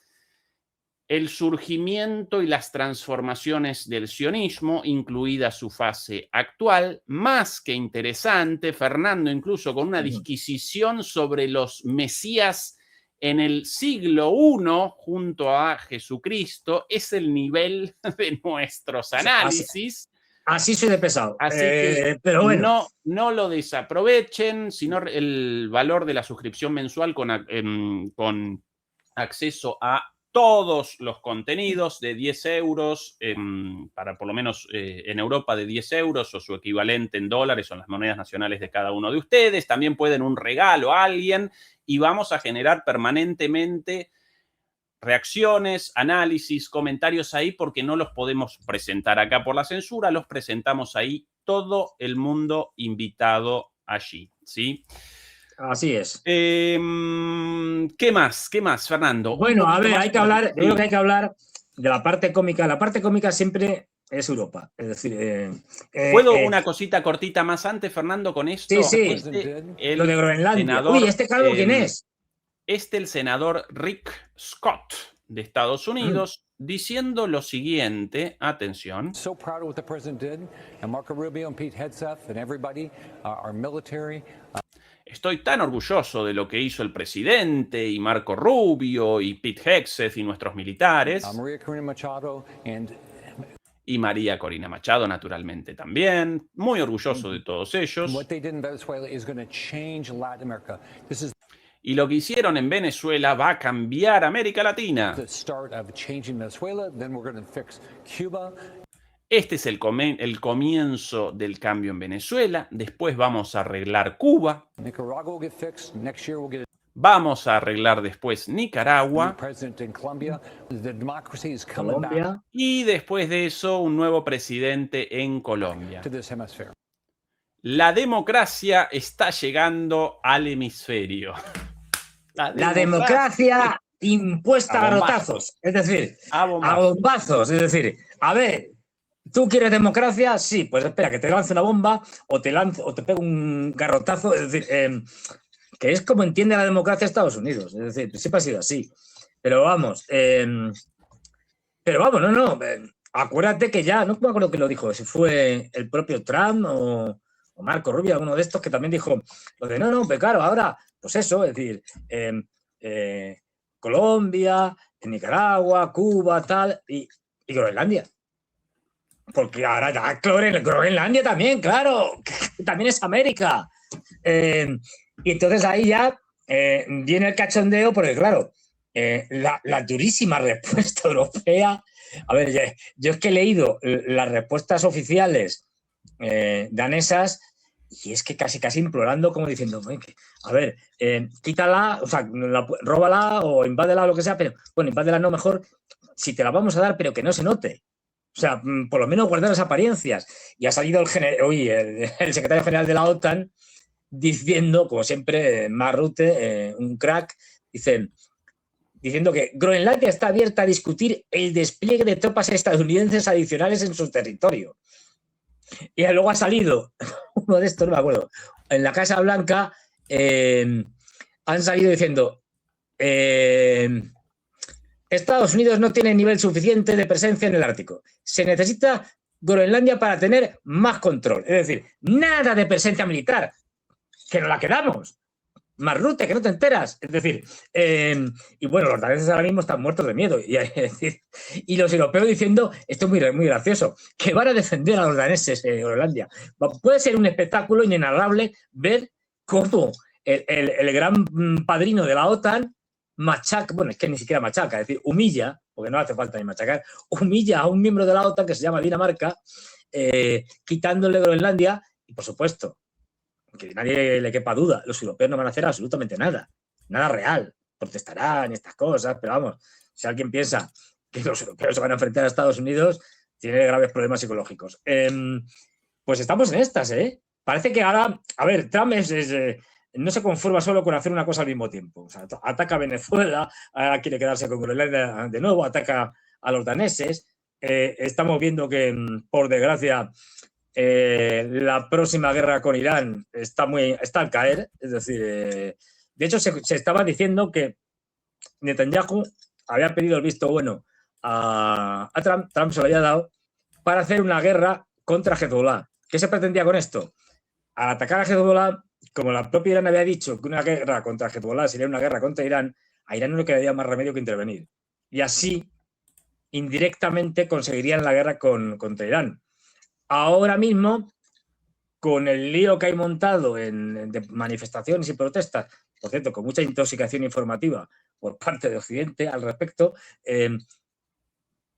el surgimiento y las transformaciones del sionismo, incluida su fase actual, más que interesante, Fernando, incluso con una disquisición sobre los mesías en el siglo I junto a Jesucristo. Es el nivel de nuestros análisis. Así soy de pesado. Así que pero bueno. no lo desaprovechen, sino el valor de la suscripción mensual con acceso a todos los contenidos de 10 euros, para por lo menos en Europa de 10 euros o su equivalente en dólares o en las monedas nacionales de cada uno de ustedes. También pueden un regalo a alguien y vamos a generar permanentemente reacciones, análisis, comentarios ahí porque no los podemos presentar acá por la censura, los presentamos ahí, todo el mundo invitado allí, ¿sí? Así es. ¿Qué más, Fernando? Bueno, a ver, hay que hablar, yo creo que hay que hablar de la parte cómica. La parte cómica siempre es Europa. Es decir, ¿puedo una cosita cortita más antes, Fernando, con esto? Sí. Lo de Groenlandia. Senador, uy, ¿este calvo quién es? El senador Rick Scott de Estados Unidos, diciendo lo siguiente, atención. So proud of what the president did, and Marco Rubio and Pete Hegseth and everybody, our military. Estoy tan orgulloso de lo que hizo el presidente y Marco Rubio y Pete Hegseth y nuestros militares. Maria Corina Machado y María Corina Machado, naturalmente, también. Muy orgulloso de todos ellos. What they did in Venezuela is going to change Latin America. This is y lo que hicieron en Venezuela va a cambiar América Latina. the start of changing Venezuela, then we're going to fix Cuba. Este es el comienzo del cambio en Venezuela. Después vamos a arreglar Cuba. Nicaragua will get fixed. Next year we'll get Vamos a arreglar después Nicaragua. president in Colombia. The democracy is coming back Y después de eso, un nuevo presidente en Colombia. to this hemisphere. La democracia está llegando al hemisferio. La democracia impuesta a garrotazos. Es decir, a bombazos. Es decir, a ver, ¿tú quieres democracia? Sí, pues espera, que te lance una bomba o te pegue un garrotazo. Es decir, que es como entiende la democracia Estados Unidos. Es decir, siempre ha sido así. Pero vamos, no. Acuérdate que ya, no me acuerdo quién lo dijo, si fue el propio Trump o Marco Rubio, alguno de estos, que también dijo lo de pero claro, ahora, pues eso, es decir, Colombia, Nicaragua, Cuba, tal, y Groenlandia. Porque ahora ya Groenlandia también, claro, también es América. Y entonces ahí ya viene el cachondeo, porque claro, la durísima respuesta europea. A ver, yo es que he leído las respuestas oficiales danesas y es que casi implorando, como diciendo, a ver, quítala, o sea, róbala o invádela o lo que sea, pero bueno, invádela no, mejor si te la vamos a dar, pero que no se note. O sea, por lo menos guardar las apariencias. Y ha salido el secretario general de la OTAN diciendo, como siempre, Mark Rutte, un crack, diciendo que Groenlandia está abierta a discutir el despliegue de tropas estadounidenses adicionales en su territorio. Y luego ha salido uno de estos, no me acuerdo, en la Casa Blanca han salido diciendo Estados Unidos no tiene nivel suficiente de presencia en el Ártico. Se necesita Groenlandia para tener más control. Es decir, nada de presencia militar, que nos la quedamos. Más rute, que no te enteras. Es decir, y bueno, los daneses ahora mismo están muertos de miedo. Y los europeos diciendo, esto es muy, muy gracioso, que van a defender a los daneses Groenlandia. Puede ser un espectáculo inenarrable ver cómo el gran padrino de la OTAN machaca, bueno, es que ni siquiera machaca, es decir, humilla, porque no hace falta ni machacar, humilla a un miembro de la OTAN que se llama Dinamarca, quitándole Groenlandia, y por supuesto, que nadie le quepa duda, los europeos no van a hacer absolutamente nada, nada real, protestarán y estas cosas, pero vamos, si alguien piensa que los europeos se van a enfrentar a Estados Unidos, tiene graves problemas psicológicos. Pues estamos en estas, Parece que ahora, a ver, Trump no se conforma solo con hacer una cosa al mismo tiempo. O sea, ataca a Venezuela, ahora quiere quedarse con Groenlandia de nuevo, ataca a los daneses. Estamos viendo que, por desgracia, la próxima guerra con Irán está al caer. Es decir, de hecho, se estaba diciendo que Netanyahu había pedido el visto bueno a Trump, Trump se lo había dado, para hacer una guerra contra Hezbollah. ¿Qué se pretendía con esto? Al atacar a Hezbollah, como la propia Irán había dicho que una guerra contra Hezbollah sería una guerra contra Irán, a Irán no le quedaría más remedio que intervenir. Y así, indirectamente, conseguirían la guerra contra Irán. Ahora mismo, con el lío que hay montado de manifestaciones y protestas, por cierto, con mucha intoxicación informativa por parte de Occidente al respecto,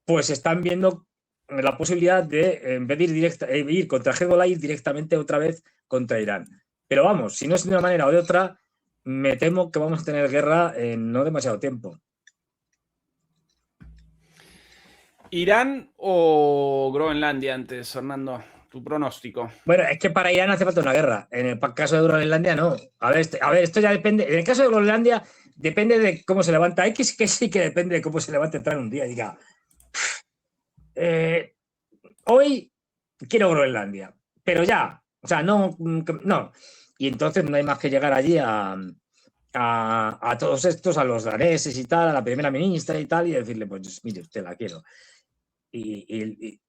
pues están viendo la posibilidad de, en vez de ir contra Hezbollah, ir directamente otra vez contra Irán. Pero vamos, si no es de una manera o de otra, me temo que vamos a tener guerra en no demasiado tiempo. ¿Irán o Groenlandia antes, Fernando? Tu pronóstico. Bueno, es que para Irán hace falta una guerra. En el caso de Groenlandia, no. A ver, esto ya depende. En el caso de Groenlandia, depende de cómo se levanta. Que sí que depende de cómo se levanta entrar un día y diga, hoy quiero Groenlandia, pero ya. O sea, no. Y entonces no hay más que llegar allí a todos estos, a los daneses y tal, a la primera ministra y tal, y decirle, pues mire, usted la quiero. Y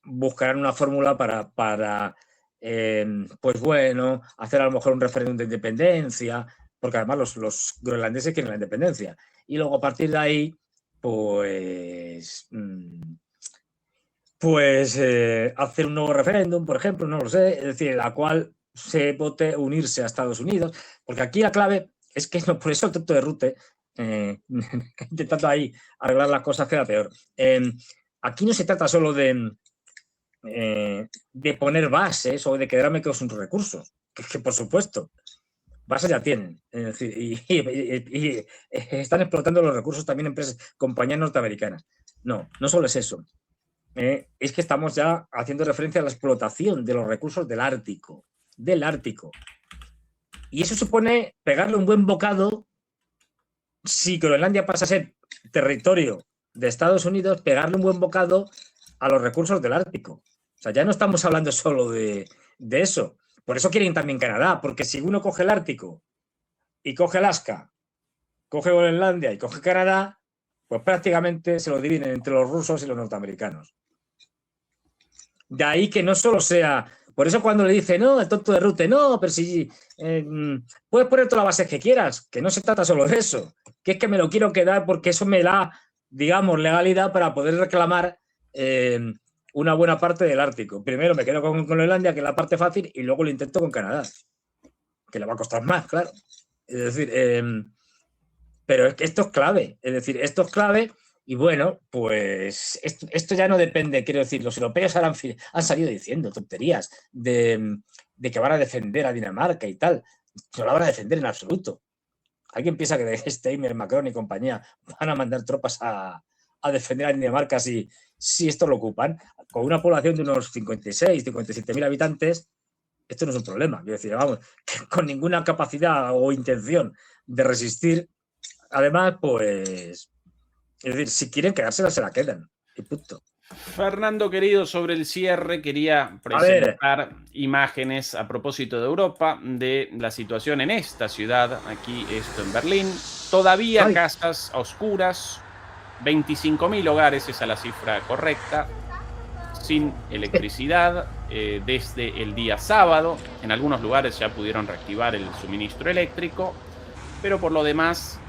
buscarán una fórmula para pues bueno, hacer a lo mejor un referéndum de independencia, porque además los groenlandeses quieren la independencia. Y luego a partir de ahí, hacer un nuevo referéndum, por ejemplo, no lo sé, es decir, la cual se vote unirse a Estados Unidos, porque aquí la clave es que no, por eso el tonto de Rutte, intentando ahí arreglar las cosas, queda peor. Aquí no se trata solo de poner bases o de quedarme con sus recursos, que por supuesto, bases ya tienen, es decir, y están explotando los recursos también empresas, compañías norteamericanas. No solo es eso. Es que estamos ya haciendo referencia a la explotación de los recursos del Ártico. Y eso supone pegarle un buen bocado, si Groenlandia pasa a ser territorio de Estados Unidos, pegarle un buen bocado a los recursos del Ártico. O sea, ya no estamos hablando solo de eso. Por eso quieren también Canadá, porque si uno coge el Ártico y coge Alaska, coge Groenlandia y coge Canadá, pues prácticamente se lo dividen entre los rusos y los norteamericanos. De ahí que no solo sea... Por eso cuando le dice, no, el tonto de Rutte, no, pero si puedes poner todas las bases que quieras, que no se trata solo de eso, que es que me lo quiero quedar porque eso me da, digamos, legalidad para poder reclamar una buena parte del Ártico. Primero me quedo con Groenlandia, que es la parte fácil, y luego lo intento con Canadá, que le va a costar más, claro. Es decir, pero es que esto es clave, y bueno, pues esto ya no depende, quiero decir, los europeos ahora han salido diciendo tonterías de que van a defender a Dinamarca y tal. No la van a defender en absoluto. ¿Alguien piensa que Steinmeier, Macron y compañía van a mandar tropas a defender a Dinamarca si esto lo ocupan? Con una población de unos 56, 57.000 habitantes, esto no es un problema. Quiero decir, vamos, con ninguna capacidad o intención de resistir. Además, pues... Es decir, si quieren quedársela, se la quedan. Y punto. Fernando, querido, sobre el cierre quería presentar imágenes a propósito de Europa, de la situación en esta ciudad, aquí esto en Berlín. Todavía casas a oscuras, 25.000 hogares, esa es la cifra correcta, sin electricidad desde el día sábado. En algunos lugares ya pudieron reactivar el suministro eléctrico, pero por lo demás,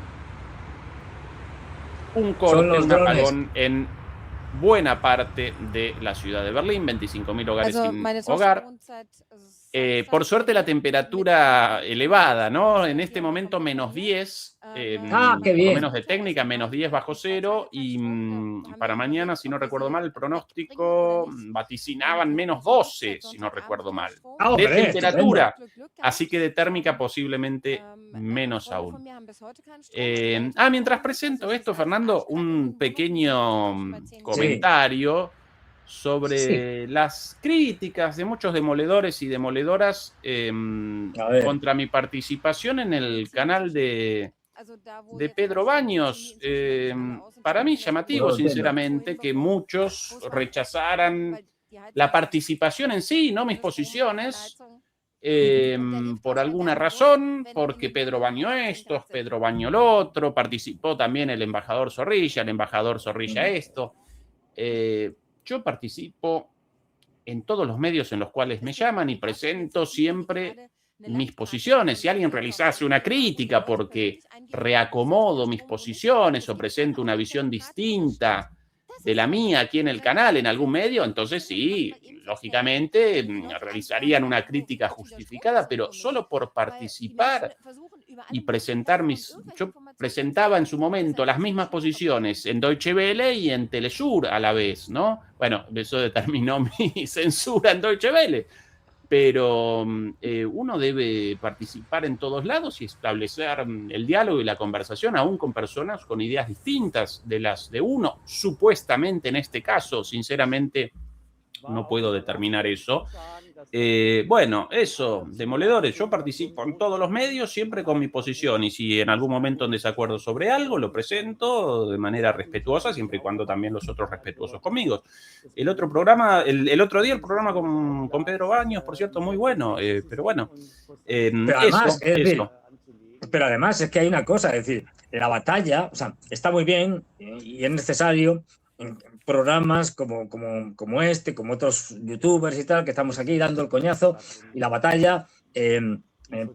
un corte, un apagón en buena parte de la ciudad de Berlín, 25.000 hogares sin hogar. Por suerte la temperatura elevada, ¿no? En este momento -10, qué por bien. lo menos de técnica, -10 bajo cero, y para mañana, si no recuerdo mal, el pronóstico vaticinaban -12, si no recuerdo mal, de temperatura, así que de térmica posiblemente menos aún. Mientras presento esto, Fernando, un pequeño comentario sobre las críticas de muchos demoledores y demoledoras contra mi participación en el canal de Pedro Baños. Para mí llamativo, sinceramente, que muchos rechazaran la participación en sí, no mis posiciones, por alguna razón, porque Pedro Baño esto, Pedro Baño lo otro, participó también el embajador Zorrilla esto. Yo participo en todos los medios en los cuales me llaman y presento siempre mis posiciones. Si alguien realizase una crítica porque reacomodo mis posiciones o presento una visión distinta de la mía aquí en el canal, en algún medio, entonces sí, lógicamente realizarían una crítica justificada, pero solo por participar y presentar yo presentaba en su momento las mismas posiciones en Deutsche Welle y en Telesur a la vez, ¿no? Bueno, eso determinó mi censura en Deutsche Welle, pero uno debe participar en todos lados y establecer el diálogo y la conversación, aún con personas con ideas distintas de las de uno, supuestamente en este caso. Sinceramente, no puedo determinar eso. Bueno, eso, demoledores, yo participo en todos los medios, siempre con mi posición, y si en algún momento en desacuerdo sobre algo, lo presento de manera respetuosa, siempre y cuando también los otros respetuosos conmigo. El otro programa, el otro día el programa con Pedro Baños, por cierto, muy bueno, pero bueno, pero además, pero además es que hay una cosa, es decir, la batalla, o sea, está muy bien y es necesario programas como este, como otros youtubers y tal, que estamos aquí dando el coñazo y la batalla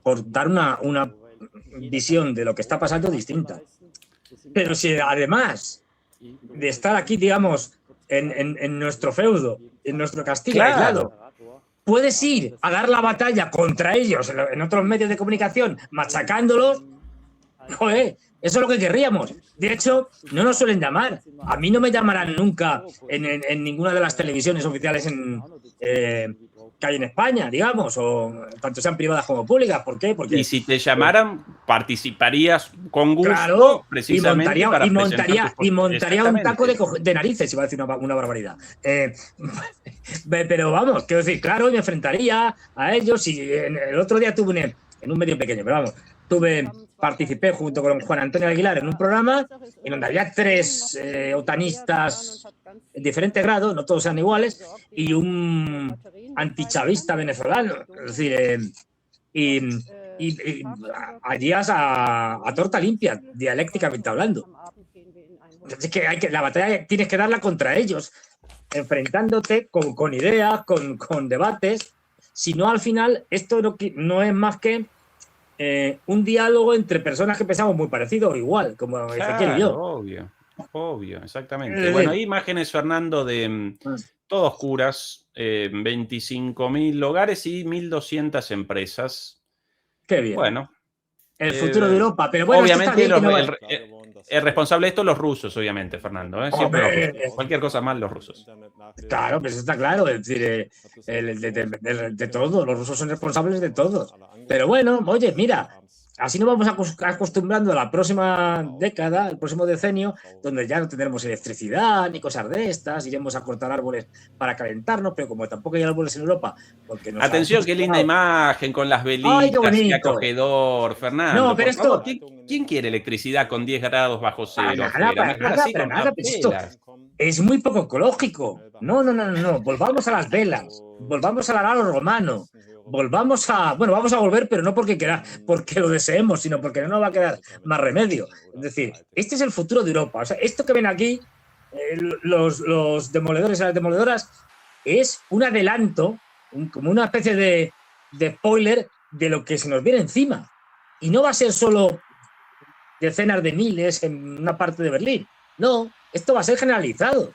por dar una visión de lo que está pasando distinta. Pero si además de estar aquí, digamos, en nuestro feudo, en nuestro castillo aislado, puedes ir a dar la batalla contra ellos en otros medios de comunicación, machacándolos, joder, eso es lo que querríamos. De hecho, no nos suelen llamar. A mí no me llamarán nunca en ninguna de las televisiones oficiales que hay en España, digamos, o tanto sean privadas como públicas. ¿Por qué? Porque, y si te llamaran, participaríis con gusto, claro, precisamente y montaría un taco de narices, iba a decir una barbaridad. Pero vamos, quiero decir, claro, me enfrentaría a ellos. Y el otro día tuve en un medio pequeño, pero vamos, participé junto con Juan Antonio Aguilar en un programa en donde había 3 otanistas en diferentes grados, no todos eran iguales, y un antichavista venezolano. Es decir, y allí a torta limpia, dialécticamente hablando. Es que la batalla tienes que darla contra ellos, enfrentándote con ideas, con debates. Si no, al final, esto no es más que un diálogo entre personas que pensamos muy parecido o igual, como Ezequiel y yo. Obvio, exactamente. Bueno, hay imágenes, Fernando, de todo oscuras, 25.000 hogares y 1.200 empresas. Qué bien. Bueno. El futuro de Europa, pero bueno, obviamente el responsable de esto los rusos, obviamente, Fernando. Siempre cualquier cosa mal, los rusos. Claro, pues está claro. Es decir, de todo, los rusos son responsables de todo. Pero bueno, oye, mira, Así nos vamos acostumbrando a la próxima década, el próximo decenio, donde ya no tendremos electricidad ni cosas de estas, iremos a cortar árboles para calentarnos, pero como tampoco hay árboles en Europa, porque nos Atención, qué linda imagen con las velitas, ¡ay, qué bonito! qué acogedor, Fernando. No, pero por favor, esto... ¿quién quiere electricidad con 10 grados bajo cero? Para nada, pero esto es muy poco ecológico. No, volvamos a las velas, volvamos al arado romano, volvamos a... Bueno, vamos a volver, pero no porque lo deseemos, sino porque no nos va a quedar más remedio. Es decir, este es el futuro de Europa. O sea, esto que ven aquí, los demoledores y las demoledoras, es un adelanto, como una especie de spoiler de lo que se nos viene encima. Y no va a ser solo decenas de miles en una parte de Berlín. No, esto va a ser generalizado.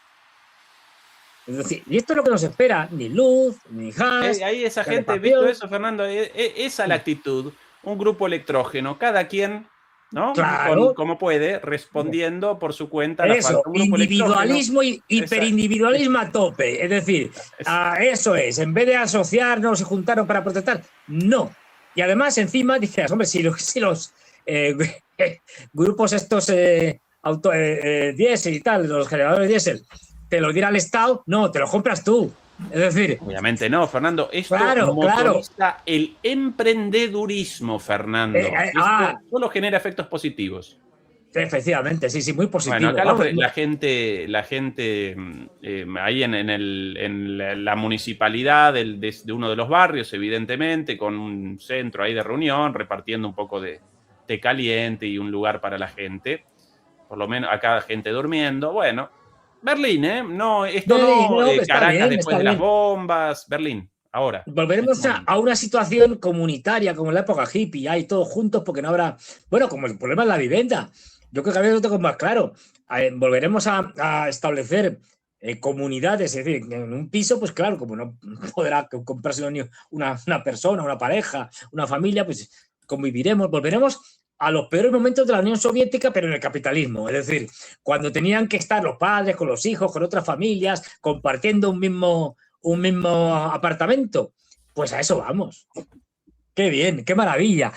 Es decir, y esto es lo que nos espera, ni luz, ni gas. Ahí esa gente, visto eso, Fernando, esa es la actitud. Un grupo electrógeno, cada quien, ¿no? Claro. Como puede, respondiendo por su cuenta. Eso, individualismo y hiperindividualismo a tope. Es decir, eso es, en vez de asociarnos y juntarnos para protestar, no. Y además, encima, dijeras, hombre, si los grupos estos diésel y tal, los generadores diésel, te lo diera el Estado, no, te lo compras tú. Es decir... Obviamente no, Fernando. Esto motoriza el emprendedurismo, Fernando. Esto solo genera efectos positivos. Efectivamente, sí, muy positivo. Bueno, acá la gente ahí en la municipalidad de uno de los barrios, evidentemente, con un centro ahí de reunión, repartiendo un poco de té caliente y un lugar para la gente. Por lo menos acá gente durmiendo. Bueno, Berlín, ¿eh? No, esto Berlín, Caracas después de las bombas. Berlín, ahora. Volveremos a una situación comunitaria como en la época hippie, ahí todos juntos porque no habrá... Bueno, como el problema es la vivienda. Yo creo que a veces lo tengo más claro. Volveremos a establecer comunidades, es decir, en un piso, pues claro, como no podrá comprarse una persona, una pareja, una familia, pues conviviremos, volveremos a los peores momentos de la Unión Soviética, pero en el capitalismo. Es decir, cuando tenían que estar los padres con los hijos, con otras familias, compartiendo un mismo apartamento. Pues a eso vamos. Qué bien, qué maravilla.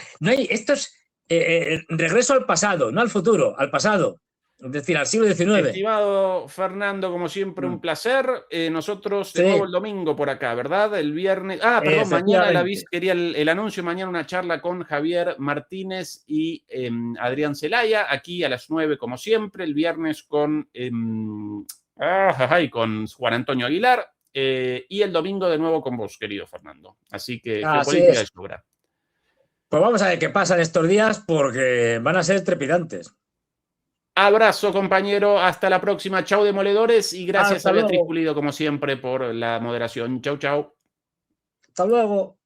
Esto es regreso al pasado, no al futuro, al pasado. Es decir, al siglo XIX. Estimado Fernando, como siempre, un placer. Nosotros de nuevo el domingo por acá, ¿verdad? El viernes. Perdón, mañana quería el anuncio, mañana una charla con Javier Martínez y Adrián Celaya, aquí a las 9, como siempre. El viernes con Juan Antonio Aguilar. Y el domingo de nuevo con vos, querido Fernando. Así que geopolítica de sobra. Pues vamos a ver qué pasa en estos días porque van a ser trepidantes. Abrazo, compañero. Hasta la próxima. Chau, demoledores. Y gracias a Beatriz Pulido, como siempre, por la moderación. Chau, chau. Hasta luego.